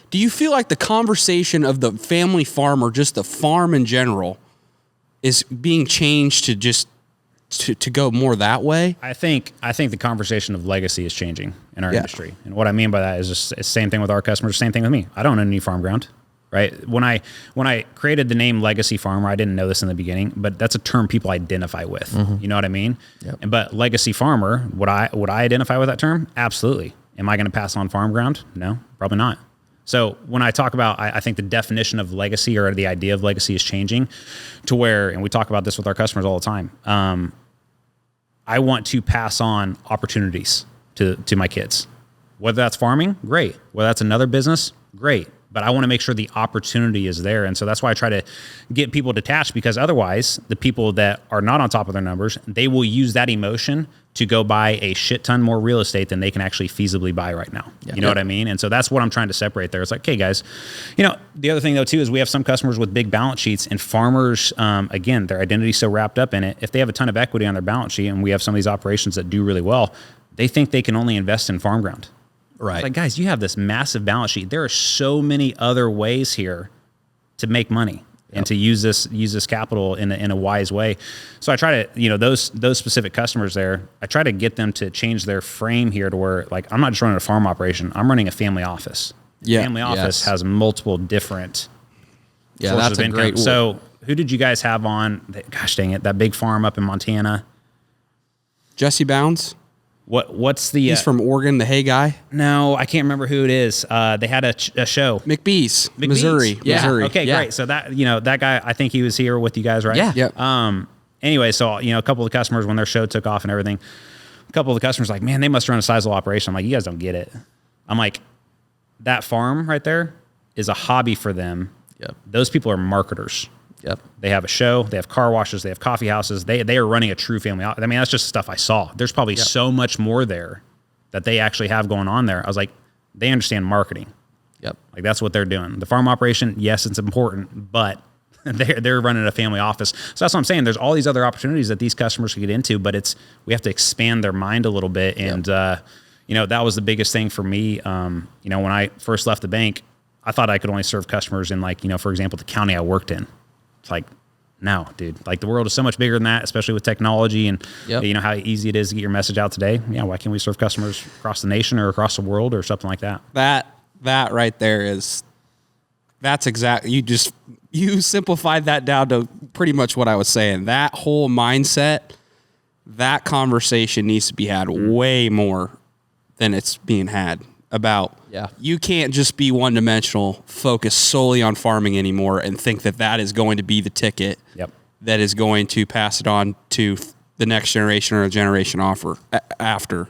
[SPEAKER 2] do you feel like the conversation of the family farm or just the farm in general is being changed to just to go more that way?
[SPEAKER 4] I think the conversation of legacy is changing in our industry. And what I mean by that is just the same thing with our customers, same thing with me. I don't own any farm ground, right? When I created the name legacy farmer, I didn't know this in the beginning, but that's a term people identify with. You know what I mean? Yep. But legacy farmer, would I identify with that term? Absolutely. Am I going to pass on farm ground? No, probably not. So when I talk about, I think the definition of legacy or the idea of legacy is changing to where, and we talk about this with our customers all the time. I want to pass on opportunities to my kids. Whether that's farming, great. Whether that's another business, great. But I want to make sure the opportunity is there. And so that's why I try to get people detached, because otherwise the people that are not on top of their numbers, they will use that emotion to go buy a shit ton more real estate than they can actually feasibly buy right now. Yeah. You know what I mean? And so that's what I'm trying to separate there. It's like, okay, guys, the other thing though too, is we have some customers with big balance sheets, and farmers, again, their identity's so wrapped up in it. If they have a ton of equity on their balance sheet, and we have some of these operations that do really well, they think they can only invest in farm ground. Right. It's like, guys, you have this massive balance sheet. There are so many other ways here to make money and to use this capital in a wise way. So I try to, those specific customers there, I try to get them to change their frame here to where, like, I'm not just running a farm operation, I'm running a family office. Yeah. Family office has multiple different sources of income. Great word. So who did you guys have on, gosh dang it, that big farm up in Montana?
[SPEAKER 2] Jesse Bounds.
[SPEAKER 4] What's the...
[SPEAKER 2] He's from Oregon, the hay guy?
[SPEAKER 4] No, I can't remember who it is. They had a show.
[SPEAKER 2] McBee's, Missouri.
[SPEAKER 4] Yeah.
[SPEAKER 2] Missouri.
[SPEAKER 4] Okay, great. So that, that guy, I think he was here with you guys, right?
[SPEAKER 2] Yeah. Yep.
[SPEAKER 4] Anyway, so, a couple of the customers, when their show took off and everything, a couple of the customers like, man, they must run a sizable operation. I'm like, you guys don't get it. I'm like, that farm right there is a hobby for them. Yep. Those people are marketers. Yep. They have a show, they have car washes, they have coffee houses. They are running a true family. I mean, that's just stuff I saw. There's probably so much more there that they actually have going on there. I was like, they understand marketing. Yep. Like, that's what they're doing. The farm operation, yes, it's important, but they're running a family office. So that's what I'm saying. There's all these other opportunities that these customers can get into, but we have to expand their mind a little bit. And, that was the biggest thing for me. When I first left the bank, I thought I could only serve customers in, like, for example, the county I worked in. It's like, no, dude, like, the world is so much bigger than that, especially with technology and, how easy it is to get your message out today. Yeah. Why can't we serve customers across the nation or across the world or something like that?
[SPEAKER 2] That right there that's exactly, you simplified that down to pretty much what I was saying. That whole mindset, that conversation needs to be had way more than it's being had about. Yeah. You can't just be one-dimensional, focus solely on farming anymore, and think that is going to be the ticket that is going to pass it on to the next generation or a generation after.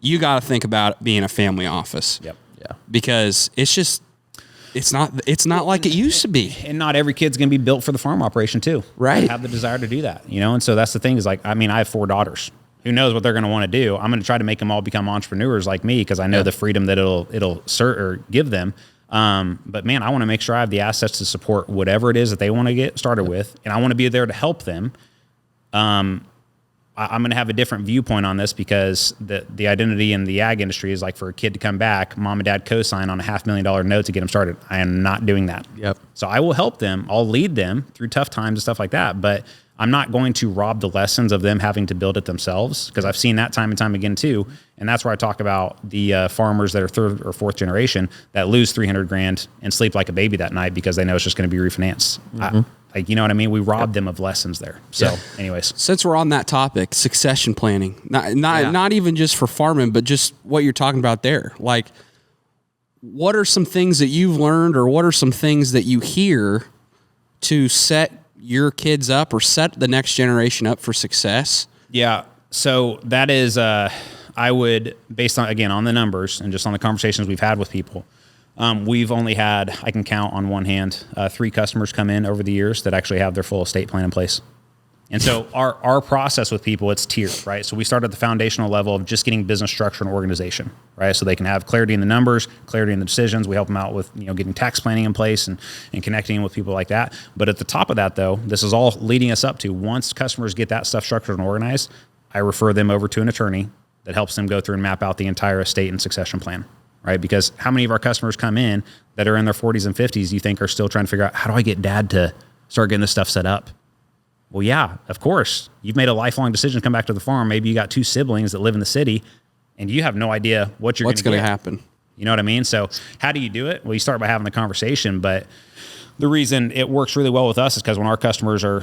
[SPEAKER 2] You got to think about it being a family office. Yep. Yeah. Because it's not like it used to be.
[SPEAKER 4] And not every kid's going to be built for the farm operation too.
[SPEAKER 2] Right.
[SPEAKER 4] They have the desire to do that, and so that's the thing is, like, I have 4 daughters. Who knows what they're going to want to do? I'm going to try to make them all become entrepreneurs like me, because I know the freedom that it'll give them. But man, I want to make sure I have the assets to support whatever it is that they want to get started with, and I want to be there to help them. I'm going to have a different viewpoint on this, because the identity in the ag industry is like, for a kid to come back, mom and dad co-sign on a $500,000 note to get them started. I am not doing that. Yep. So I will help them. I'll lead them through tough times and stuff like that, but I'm not going to rob the lessons of them having to build it themselves, because I've seen that time and time again too. And that's where I talk about the farmers that are third or fourth generation that lose 300 grand and sleep like a baby that night because they know it's just going to be refinanced. Like, you know what I mean? We robbed them of lessons there. So anyways.
[SPEAKER 2] Since we're on that topic, succession planning, not even just for farming, but just what you're talking about there. Like, what are some things that you've learned, or what are some things that you hear to set your kids up or set the next generation up for success?
[SPEAKER 4] Yeah. So that is, I would, based on, again, on the numbers and just on the conversations we've had with people, we've only had, I can count on one hand, 3 customers come in over the years that actually have their full estate plan in place. And so our process with people, it's tiered, right? So we start at the foundational level of just getting business structure and organization, right? So they can have clarity in the numbers, clarity in the decisions. We help them out with, getting tax planning in place and connecting with people like that. But at the top of that, though, this is all leading us up to, once customers get that stuff structured and organized, I refer them over to an attorney that helps them go through and map out the entire estate and succession plan, right? Because how many of our customers come in that are in their 40s and 50s, you think are still trying to figure out, how do I get dad to start getting this stuff set up? Well, yeah, of course. You've made a lifelong decision to come back to the farm. Maybe you got 2 siblings that live in the city, and you have no idea what's going to
[SPEAKER 2] happen.
[SPEAKER 4] You know what I mean? So how do you do it? Well, you start by having the conversation, but the reason it works really well with us is because when our customers are,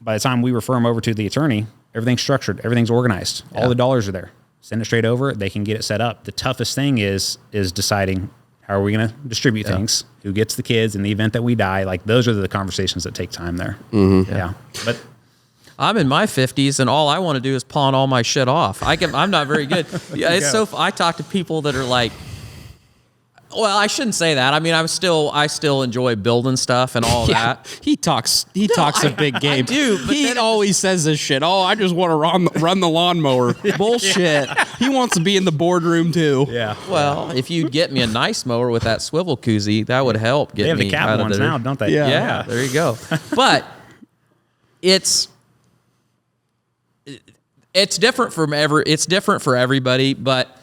[SPEAKER 4] by the time we refer them over to the attorney, everything's structured, everything's organized. Yeah. All the dollars are there. Send it straight over. They can get it set up. The toughest thing is deciding, how are we going to distribute things? Who gets the kids in the event that we die? Like, those are the conversations that take time there.
[SPEAKER 2] Mm-hmm.
[SPEAKER 4] Yeah. But
[SPEAKER 3] I'm in my 50s, and all I want to do is pawn all my shit off. I'm not very good. Yeah, it's I talk to people that are like, well, I shouldn't say that. I mean, I still enjoy building stuff and all that.
[SPEAKER 2] He talks a big game.
[SPEAKER 3] I do. But
[SPEAKER 2] he always says this shit. Oh, I just want to run the lawnmower. Bullshit. He wants to be in the boardroom too.
[SPEAKER 4] Yeah.
[SPEAKER 3] Well, if you'd get me a nice mower with that swivel koozie, that would help get me.
[SPEAKER 4] They have the cap ones now, don't they?
[SPEAKER 3] Yeah. There you go. But it's different it's different for everybody. But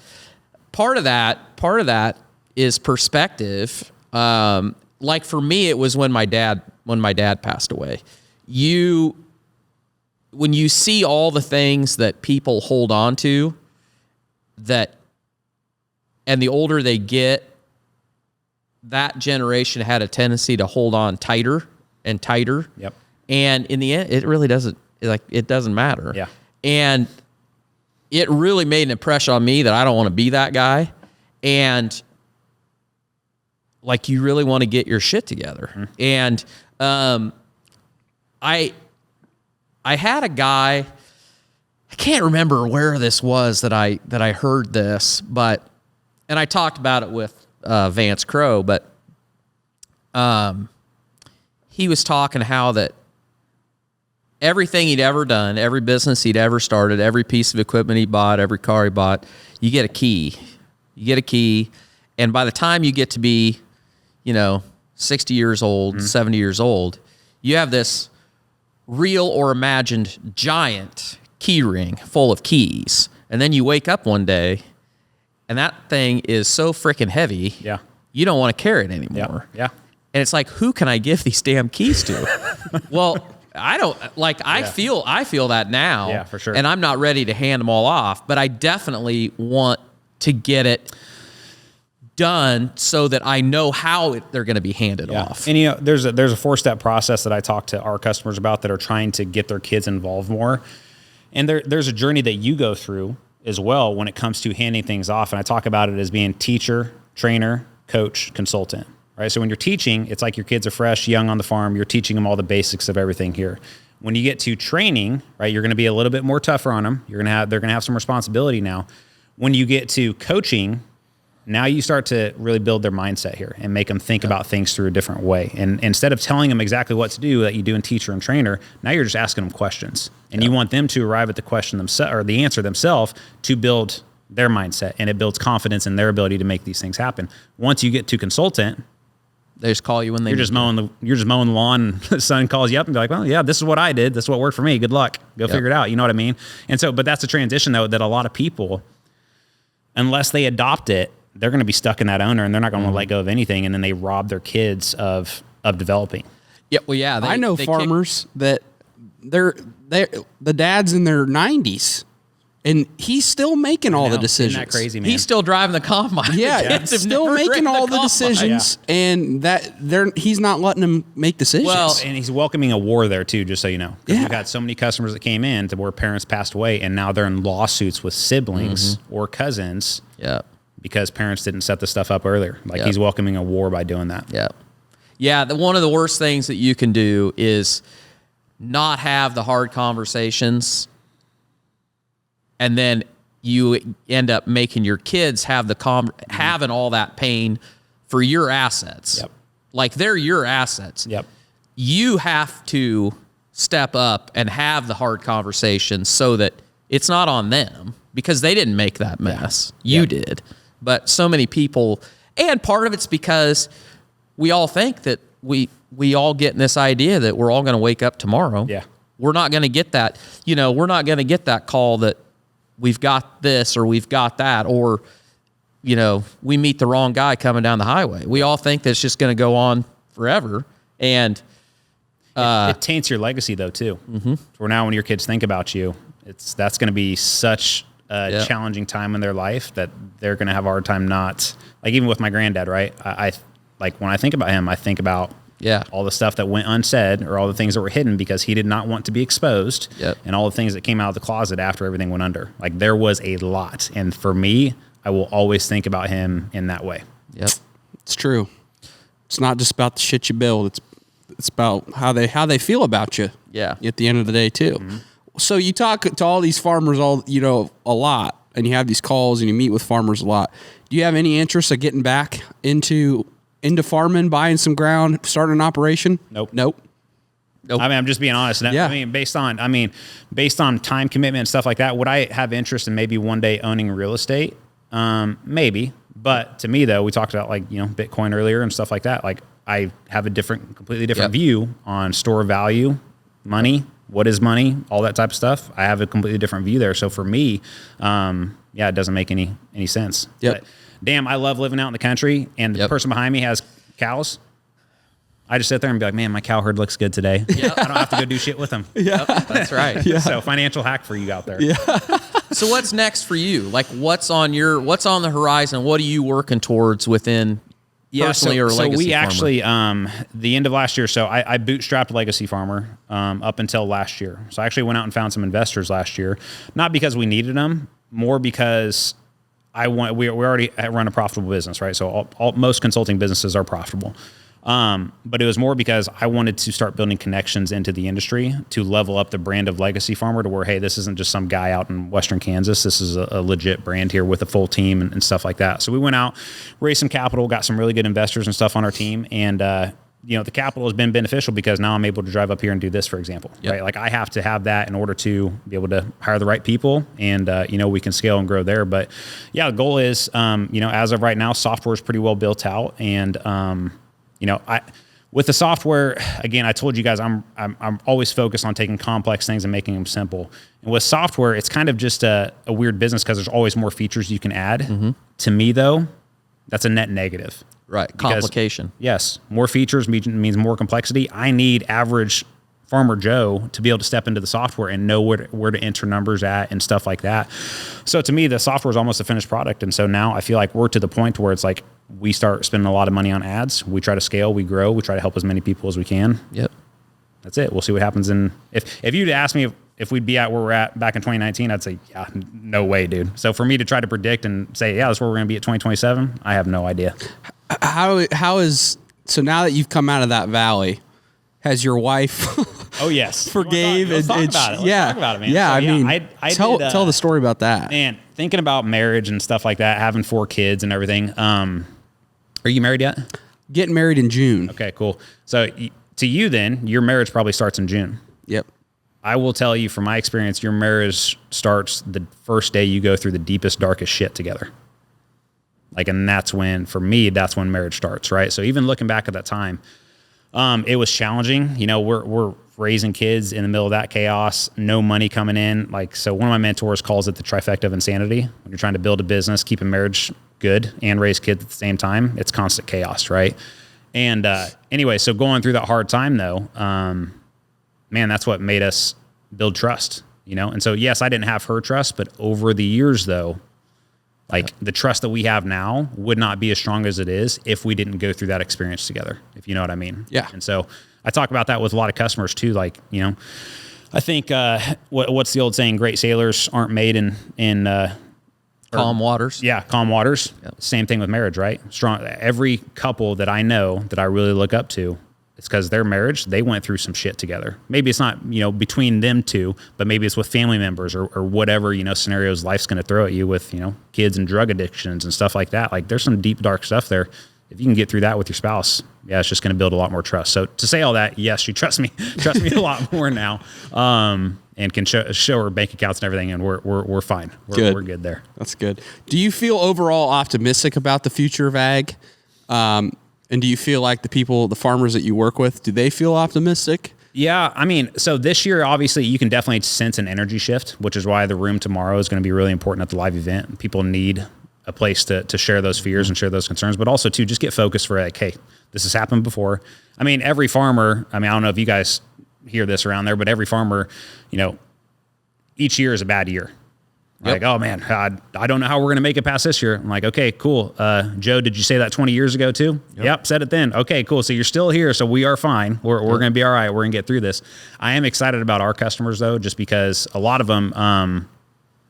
[SPEAKER 3] part of that is perspective. Like for me, it was when my dad passed away. When you see all the things that people hold on to, and the older they get, that generation had a tendency to hold on tighter and tighter.
[SPEAKER 4] Yep.
[SPEAKER 3] And in the end, it really doesn't matter.
[SPEAKER 4] Yeah.
[SPEAKER 3] And it really made an impression on me that I don't want to be that guy. And like, you really want to get your shit together. Mm-hmm. And I had a guy, I can't remember where this was that I heard this, and I talked about it with Vance Crow, but he was talking how that everything he'd ever done, every business he'd ever started, every piece of equipment he bought, every car he bought, you get a key. And by the time you get to be 60 years old, 70 years old, you have this real or imagined giant key ring full of keys. And then you wake up one day and that thing is so freaking heavy.
[SPEAKER 4] Yeah.
[SPEAKER 3] You don't want to carry it anymore.
[SPEAKER 4] Yeah.
[SPEAKER 3] And it's like, who can I give these damn keys to? Well, I don't I feel that now.
[SPEAKER 4] Yeah, for sure.
[SPEAKER 3] And I'm not ready to hand them all off, but I definitely want to get it done so that I know how they're going to be handed off.
[SPEAKER 4] And there's a 4-step process that I talk to our customers about that are trying to get their kids involved more. And there's a journey that you go through as well when it comes to handing things off. And I talk about it as being teacher, trainer, coach, consultant, right? So when you're teaching, it's like your kids are fresh, young on the farm. You're teaching them all the basics of everything here. When you get to training, right, you're going to be a little bit more tougher on them. They're going to have some responsibility now. When you get to coaching, now you start to really build their mindset here and make them think about things through a different way. And instead of telling them exactly what to do that you do in teacher and trainer, now you're just asking them questions. And you want them to arrive at the question themselves or the answer themselves to build their mindset. And it builds confidence in their ability to make these things happen. Once you get to consultant,
[SPEAKER 3] they just call you when
[SPEAKER 4] you're just mowing the lawn, and the son calls you up and be like, well, yeah, this is what I did. This is what worked for me. Good luck. Go figure it out. You know what I mean? And so, but that's a transition though, that a lot of people, unless they adopt it, they're going to be stuck in that owner and they're not going to let go of anything. And then they rob their kids of developing.
[SPEAKER 3] Yeah. Well, yeah.
[SPEAKER 2] I know farmers that the dad's in their 90s. And he's still making all the decisions.
[SPEAKER 4] Isn't that crazy, man?
[SPEAKER 3] He's still driving the combine.
[SPEAKER 2] Yeah,
[SPEAKER 3] Kids have
[SPEAKER 2] still
[SPEAKER 3] never
[SPEAKER 2] making
[SPEAKER 3] ridden
[SPEAKER 2] all
[SPEAKER 3] the
[SPEAKER 2] the
[SPEAKER 3] combine.
[SPEAKER 2] decisions, and he's not letting them make decisions.
[SPEAKER 3] Well,
[SPEAKER 4] And he's welcoming a war there too, just so you know. 'Cause
[SPEAKER 2] Yeah.
[SPEAKER 4] We've had so many customers that came in to where parents passed away, and now they're in lawsuits with siblings or cousins
[SPEAKER 3] Yeah.
[SPEAKER 4] because parents didn't set the stuff up earlier. Like
[SPEAKER 3] Yeah.
[SPEAKER 4] he's welcoming a war by doing that.
[SPEAKER 3] Yeah. Yeah. One of the worst things that you can do is not have the hard conversations, and then you end up making your kids have having all that pain for your assets.
[SPEAKER 4] Yep.
[SPEAKER 3] Like they're your assets.
[SPEAKER 4] Yep.
[SPEAKER 3] You have to step up and have the hard conversations so that it's not on them, because they didn't make that mess. You
[SPEAKER 4] Yep.
[SPEAKER 3] did. But so many people, and part of it's because we all think that we all get in this idea that we're all going to wake up tomorrow.
[SPEAKER 4] Yeah.
[SPEAKER 3] We're not going to get that, we're not going to get that call that we've got this or we've got that, or, we meet the wrong guy coming down the highway. We all think that it's just going to go on forever. And
[SPEAKER 4] it taints your legacy though too. Mm-hmm. For now, when your kids think about you, that's going to be such a challenging time in their life that they're going to have a hard time not, like, even with my granddad, right? I like when I think about him, I think about all the stuff that went unsaid or all the things that were hidden because he did not want to be exposed, and all the things that came out of the closet after everything went under. Like there was a lot. And for me, I will always think about him in that way.
[SPEAKER 3] Yep.
[SPEAKER 2] It's true. It's not just about the shit you build. It's about how they feel about you.
[SPEAKER 3] Yeah.
[SPEAKER 2] At the end of the day too. Mm-hmm. So you talk to all these farmers a lot, and you have these calls and you meet with farmers a lot. Do you have any interest of getting back into farming, buying some ground, starting an operation?
[SPEAKER 4] Nope.
[SPEAKER 2] Nope.
[SPEAKER 4] I mean, I'm just being honest.
[SPEAKER 2] Yeah.
[SPEAKER 4] Based on time commitment and stuff like that, would I have interest in maybe one day owning real estate? Maybe. But to me though, we talked about Bitcoin earlier and stuff like that. Like I have a completely different view on store value, money, what is money, all that type of stuff. I have a completely different view there. So for me, it doesn't make any sense.
[SPEAKER 2] Yep.
[SPEAKER 4] But damn, I love living out in the country, and the person behind me has cows. I just sit there and be like, man, my cow herd looks good today. I don't have to go do shit with them.
[SPEAKER 3] Yep, that's right.
[SPEAKER 4] So financial hack for you out there.
[SPEAKER 2] Yeah.
[SPEAKER 3] So what's next for you? Like what's on the horizon? What are you working towards within personally or Legacy
[SPEAKER 4] So we
[SPEAKER 3] Farmer?
[SPEAKER 4] actually, the end of last year, so I bootstrapped Legacy Farmer up until last year. So I actually went out and found some investors last year, not because we needed them, more because we already run a profitable business, right? So most consulting businesses are profitable. But it was more because I wanted to start building connections into the industry to level up the brand of Legacy Farmer to where, hey, this isn't just some guy out in Western Kansas. This is a legit brand here with a full team and stuff like that. So we went out, raised some capital, got some really good investors and stuff on our team. And, the capital has been beneficial because now I'm able to drive up here and do this, for example, right? Like I have to have that in order to be able to hire the right people and, we can scale and grow there. But the goal is, as of right now, software is pretty well built out. And, with the software, again, I told you guys, I'm always focused on taking complex things and making them simple. And with software, it's kind of just a weird business because there's always more features you can add. Mm-hmm. To me, though, that's a net negative.
[SPEAKER 3] Right. Complication.
[SPEAKER 4] Yes. More features means more complexity. I need average Farmer Joe to be able to step into the software and know where to enter numbers at and stuff like that. So to me, the software is almost a finished product. And so now I feel like we're to the point where it's like we start spending a lot of money on ads. We try to scale, we grow, we try to help as many people as we can.
[SPEAKER 3] Yep.
[SPEAKER 4] That's it. We'll see what happens. If you'd asked me if we'd be at where we're at back in 2019, I'd say, yeah, no way, dude. So for me to try to predict and say, yeah, that's where we're going to be at 2027, I have no idea.
[SPEAKER 2] So now that you've come out of that valley, has your wife
[SPEAKER 4] Oh yes,
[SPEAKER 2] forgave?
[SPEAKER 4] Let's talk about it. Let's talk about it, man.
[SPEAKER 2] Yeah,
[SPEAKER 4] So,
[SPEAKER 2] tell the story about that.
[SPEAKER 4] Man, thinking about marriage and stuff like that, having 4 kids and everything. Are you married yet?
[SPEAKER 2] Getting married in June.
[SPEAKER 4] Okay, cool. So to you then, your marriage probably starts in June.
[SPEAKER 2] Yep.
[SPEAKER 4] I will tell you from my experience, your marriage starts the first day you go through the deepest, darkest shit together. And that's when, for me, that's when marriage starts, right? So even looking back at that time, it was challenging. We're raising kids in the middle of that chaos, no money coming in. So one of my mentors calls it the trifecta of insanity. When you're trying to build a business, keep a marriage good, and raise kids at the same time, it's constant chaos, right? And anyway, so going through that hard time though, man, that's what made us build trust, And so, yes, I didn't have her trust, but over the years though, like the trust that we have now would not be as strong as it is if we didn't go through that experience together, if you know what I mean.
[SPEAKER 2] Yeah.
[SPEAKER 4] And so I talk about that with a lot of customers too. Like, I think, what's the old saying? Great sailors aren't made in
[SPEAKER 3] Calm waters.
[SPEAKER 4] Yeah. Calm waters. Yep. Same thing with marriage, right? Every couple that I know that I really look up to, it's because their marriage, they went through some shit together. Maybe it's not, between them two, but maybe it's with family members or whatever, scenarios life's going to throw at you with, kids and drug addictions and stuff like that. Like there's some deep, dark stuff there. If you can get through that with your spouse, yeah, it's just going to build a lot more trust. So to say all that, yes, she trusts me a lot more now. And can show her bank accounts and everything. And we're fine. We're good there.
[SPEAKER 2] That's good. Do you feel overall optimistic about the future of ag? And do you feel like the farmers that you work with, do they feel optimistic?
[SPEAKER 4] Yeah. I mean, so this year, obviously you can definitely sense an energy shift, which is why the room tomorrow is going to be really important at the live event. People need a place to share those fears and share those concerns, but also to just get focused for like, hey, this has happened before. I mean, every farmer, I don't know if you guys hear this around there, but every farmer, each year is a bad year. Yep. Like, oh man, I don't know how we're going to make it past this year. I'm like, okay, cool. Joe, did you say that 20 years ago too? Yep, said it then. Okay, cool. So you're still here. So we are fine. We're going to be all right. We're going to get through this. I am excited about our customers though, just because a lot of them,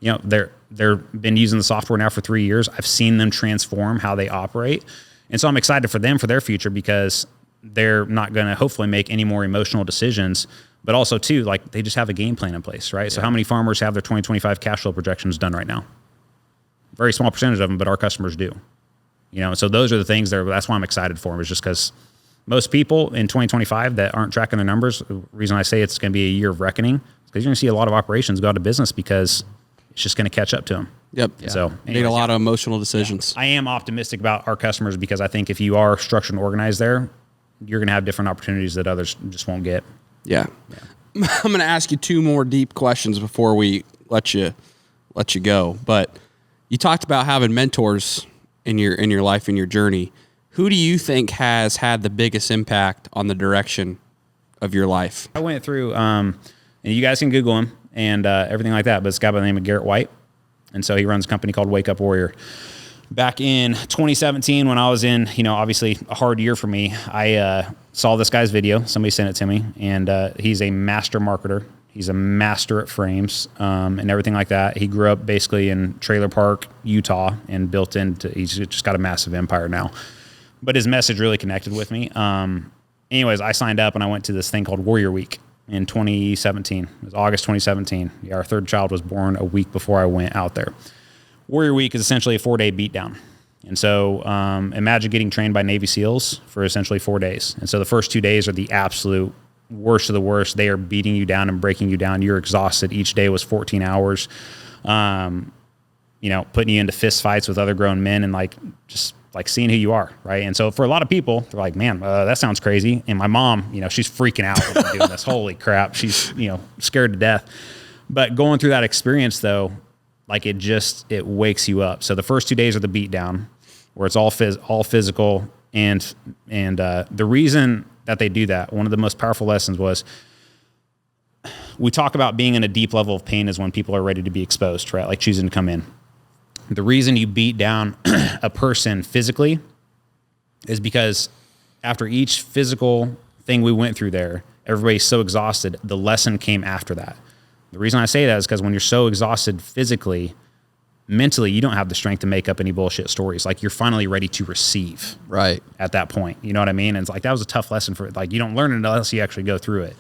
[SPEAKER 4] they've been using the software now for 3 years. I've seen them transform how they operate. And so I'm excited for them, for their future, because they're not going to hopefully make any more emotional decisions, but also too, like they just have a game plan in place, right? Yeah. So how many farmers have their 2025 cash flow projections done right now? Very small percentage of them, but our customers do. So those are the things that's why I'm excited for them, is just because most people in 2025 that aren't tracking their numbers, the reason I say it's going to be a year of reckoning is because you're going to see a lot of operations go out of business because it's just going to catch up to them.
[SPEAKER 2] Yep.
[SPEAKER 4] Yeah. So
[SPEAKER 2] made a lot of emotional decisions.
[SPEAKER 4] Yeah. I am optimistic about our customers because I think if you are structured and organized there, you're going to have different opportunities that others just won't get.
[SPEAKER 2] Yeah. I'm going to ask you two more deep questions before we let you go. But you talked about having mentors in your life, in your journey. Who do you think has had the biggest impact on the direction of your life?
[SPEAKER 4] I went through, and you guys can Google him and everything like that, but it's a guy by the name of Garrett White. And so he runs a company called Wake Up Warrior. Back in 2017, when I was in, obviously a hard year for me, I saw this guy's video. Somebody sent it to me, and he's a master marketer. He's a master at frames and everything like that. He grew up basically in Trailer Park, Utah, and he's just got a massive empire now. But his message really connected with me. Anyways, I signed up and I went to this thing called Warrior Week in 2017. It was August 2017. Yeah, our third child was born a week before I went out there. Warrior Week is essentially a 4-day beatdown. And so imagine getting trained by Navy SEALs for essentially 4 days. And so the first 2 days are the absolute worst of the worst. They are beating you down and breaking you down. You're exhausted. Each day was 14 hours, putting you into fist fights with other grown men and just seeing who you are, right? And so for a lot of people, they're like, man, that sounds crazy. And my mom, she's freaking out when I'm doing this. Holy crap. She's, scared to death. But going through that experience though, it wakes you up. So the first 2 days are the beatdown, where it's all physical. And the reason that they do that, one of the most powerful lessons was, we talk about being in a deep level of pain is when people are ready to be exposed, right? Like choosing to come in. The reason you beat down a person physically is because after each physical thing we went through there, everybody's so exhausted, the lesson came after that. The reason I say that is because when you're so exhausted physically, mentally, you don't have the strength to make up any bullshit stories. Like you're finally ready to receive
[SPEAKER 3] right
[SPEAKER 4] at that point. You know what I mean? And it's that was a tough lesson for you don't learn it unless you actually go through it.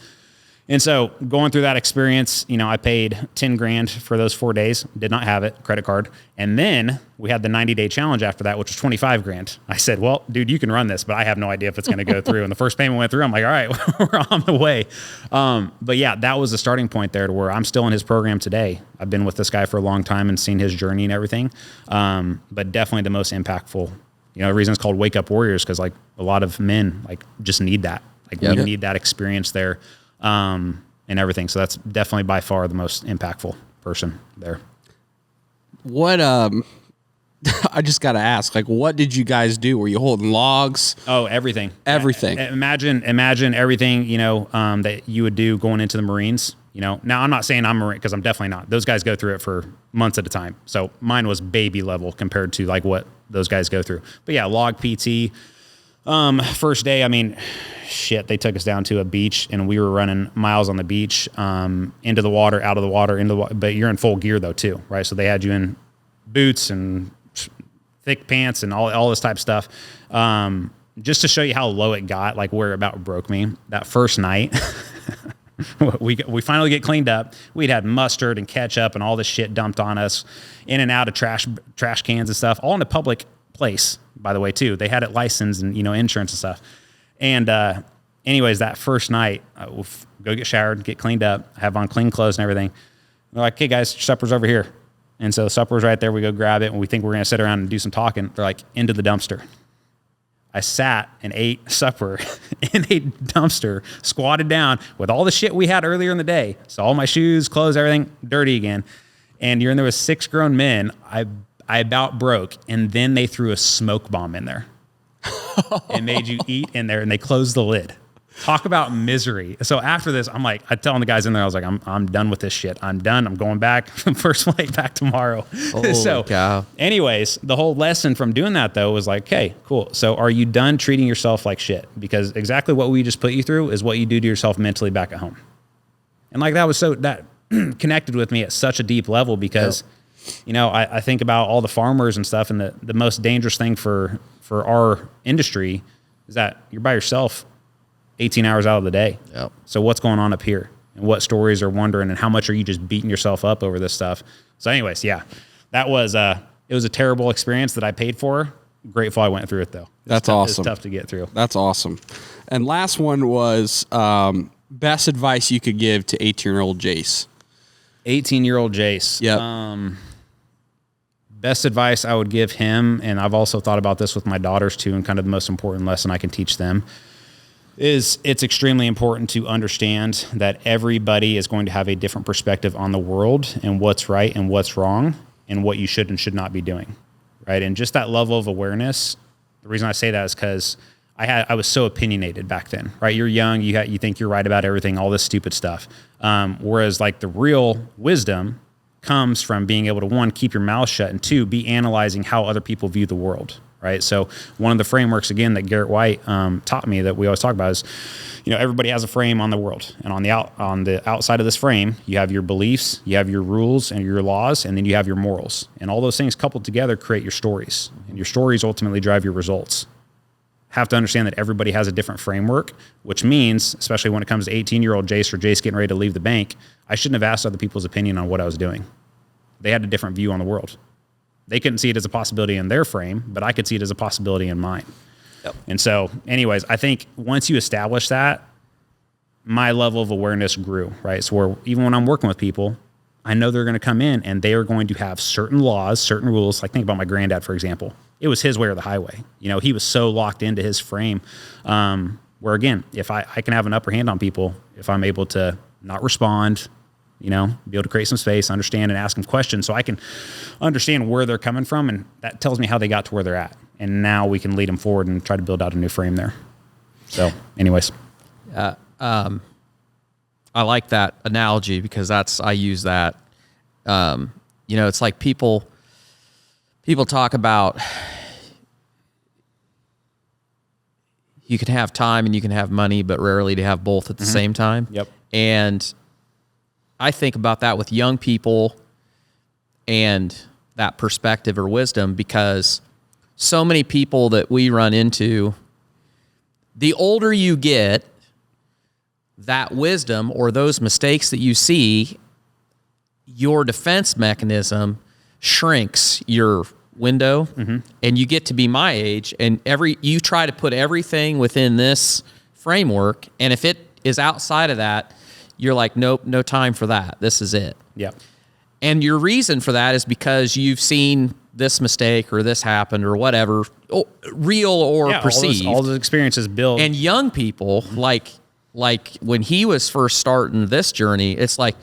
[SPEAKER 4] And so going through that experience, I paid 10 grand for those 4 days, did not have it, credit card. And then we had the 90-day challenge after that, which was 25 grand. I said, well, dude, you can run this, but I have no idea if it's going to go through. And the first payment went through. I'm like, all right, we're on the way. But yeah, that was the starting point there to where I'm still in his program today. I've been with this guy for a long time and seen his journey and everything. But definitely the most impactful, the reason it's called Wake Up Warriors, because a lot of men just need that. We need that experience there. And everything. So that's definitely by far the most impactful person there.
[SPEAKER 2] What I just got to ask, like, what did you guys do? Were you holding logs?
[SPEAKER 4] Oh, everything.
[SPEAKER 2] Everything.
[SPEAKER 4] Imagine everything, that you would do going into the Marines. Now I'm not saying I'm a Marine because I'm definitely not. Those guys go through it for months at a time. So mine was baby level compared to like what those guys go through. But yeah, log PT. First day, I mean, shit, they took us down to a beach and we were running miles on the beach, into the water, out of the water, into the water. But you're in full gear though too, right? So they had you in boots and thick pants and all this type of stuff. Just to show you how low it got, like where it about broke me. That first night, we finally get cleaned up. We'd had mustard and ketchup and all this shit dumped on us, in and out of trash cans and stuff, all in a public place, by the way, too. They had it licensed and, insurance and stuff. And anyways, that first night, we'll go get showered, get cleaned up, have on clean clothes and everything. They're like, hey, guys, supper's over here. And so supper's right there. We go grab it, and we think we're going to sit around and do some talking. They're like, into the dumpster. I sat and ate supper in a dumpster, squatted down with all the shit we had earlier in the day. So all my shoes, clothes, everything dirty again. And there was 6 grown men. I about broke, and then they threw a smoke bomb in there and made you eat in there, and they closed the lid. Talk about misery. So after this, I'm telling the guys in there, I was like, I'm done with this shit. I'm done. I'm going back. First flight back tomorrow. So
[SPEAKER 3] cow.
[SPEAKER 4] Anyways, the whole lesson from doing that though was like, okay, cool. So are you done treating yourself like shit? Because exactly what we just put you through is what you do to yourself mentally back at home. And like that connected with me at such a deep level because, I think about all the farmers and stuff, and the most dangerous thing for our industry is that you're by yourself 18 hours out of the day.
[SPEAKER 3] Yep.
[SPEAKER 4] So what's going on up here, and what stories are wondering, and how much are you just beating yourself up over this stuff? So anyways, yeah, that was, it was a terrible experience that I paid for. Grateful I went through it though.
[SPEAKER 2] That's awesome.
[SPEAKER 4] It's tough to get through.
[SPEAKER 2] That's awesome. And last one was, best advice you could give to 18-year-old Jace.
[SPEAKER 4] 18-year-old Jace.
[SPEAKER 2] Yep.
[SPEAKER 4] Best advice I would give him, and I've also thought about this with my daughters too, and kind of the most important lesson I can teach them, is it's extremely important to understand that everybody is going to have a different perspective on the world and what's right and what's wrong and what you should and should not be doing, right? And just that level of awareness, the reason I say that is because I was so opinionated back then, right? You're young, you think you're right about everything, all this stupid stuff. Whereas like the real wisdom comes from being able to, 1, keep your mouth shut, and 2, be analyzing how other people view the world. Right. So one of the frameworks, again, that Garrett White taught me that we always talk about is, everybody has a frame on the world, and on the outside of this frame, you have your beliefs, you have your rules and your laws, and then you have your morals, and all those things coupled together create your stories, and your stories ultimately drive your results. Have to understand that everybody has a different framework, which means, especially when it comes to 18-year-old Jace or Jace getting ready to leave the bank, I shouldn't have asked other people's opinion on what I was doing. They had a different view on the world. They couldn't see it as a possibility in their frame, but I could see it as a possibility in mine. Yep. And so anyways, I think once you establish that, my level of awareness grew, right? So where even when I'm working with people, I know they're going to come in and they are going to have certain laws, certain rules. Like think about my granddad, for example. It was his way or the highway. He was so locked into his frame, where again, if I can have an upper hand on people, if I'm able to not respond, be able to create some space, understand, and ask them questions so I can understand where they're coming from. And that tells me how they got to where they're at. And now we can lead them forward and try to build out a new frame there. So anyways.
[SPEAKER 3] I like that analogy because I use that. It's like people talk about you can have time and you can have money, but rarely to have both at the same time.
[SPEAKER 4] Yep.
[SPEAKER 3] And I think about that with young people and that perspective or wisdom, because so many people that we run into, the older you get, that wisdom or those mistakes that you see, your defense mechanism shrinks your window, and you get to be my age, and you try to put everything within this framework, and if it is outside of that, you're like, nope, no time for that. This is it.
[SPEAKER 4] Yeah.
[SPEAKER 3] And your reason for that is because you've seen this mistake or this happened or whatever, real or perceived.
[SPEAKER 4] All those experiences build.
[SPEAKER 3] And young people, like when he was first starting this journey, it's like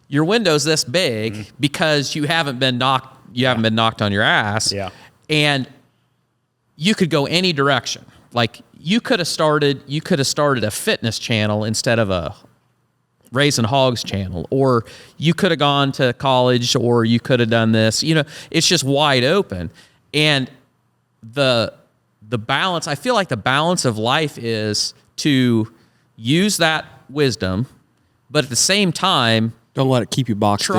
[SPEAKER 3] your window's this big because you haven't been knocked you haven't been knocked on your ass.
[SPEAKER 4] Yeah.
[SPEAKER 3] And you could go any direction. Like you could have started a fitness channel instead of a raising hogs channel, or you could have gone to college, or you could have done this. You know, it's just wide open. And the balance, I feel like the balance of life is to use that wisdom, but at the same time,
[SPEAKER 2] don't let it keep you boxed in.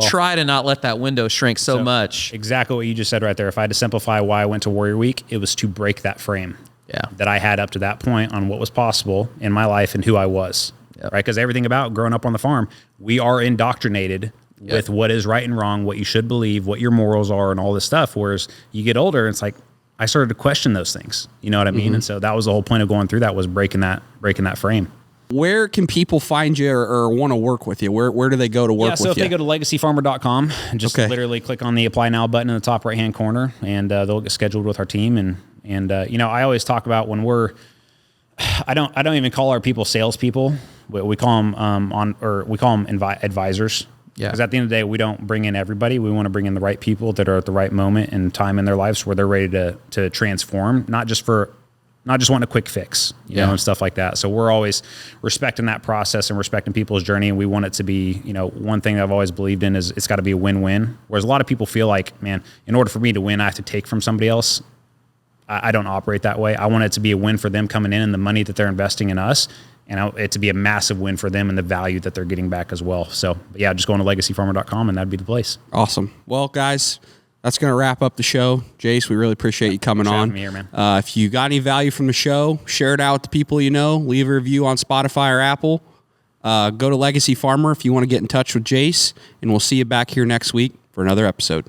[SPEAKER 3] try to not let that window shrink so much.
[SPEAKER 4] Exactly what you just said right there. If I had to simplify why I went to Warrior Week, it was to break that frame that I had up to that point on what was possible in my life and who I was. Yep. Right? Because everything about growing up on the farm, we are indoctrinated with what is right and wrong, what you should believe, what your morals are, and all this stuff. Whereas you get older, it's like I started to question those things. You know what I mean? Mm-hmm. And so that was the whole point of going through that, was breaking that frame.
[SPEAKER 2] Where can people find you or want to work with you? Where do they go to work with you?
[SPEAKER 4] So if they go to legacyfarmer.com and just literally click on the Apply Now button in the top right-hand corner, and they'll get scheduled with our team. And you know, I always talk about when I don't even call our people salespeople. We call them advisors. Yeah. Because at the end of the day, we don't bring in everybody. We want to bring in the right people that are at the right moment and time in their lives where they're ready to transform, not just wanting a quick fix, you know, and stuff like that. So we're always respecting that process and respecting people's journey. And we want it to be, you know, one thing I've always believed in is it's got to be a win-win. Whereas a lot of people feel like, man, in order for me to win, I have to take from somebody else. I don't operate that way. I want it to be a win for them coming in and the money that they're investing in us, and it to be a massive win for them and the value that they're getting back as well. So yeah, just going to legacyfarmer.com and that'd be the place.
[SPEAKER 2] Awesome. Well, guys, that's going to wrap up the show. Jace, we really appreciate you coming on.
[SPEAKER 4] Me here, man.
[SPEAKER 2] If you got any value from the show, share it out with the people you know. Leave a review on Spotify or Apple. Go to Legacy Farmer if you want to get in touch with Jace, and we'll see you back here next week for another episode.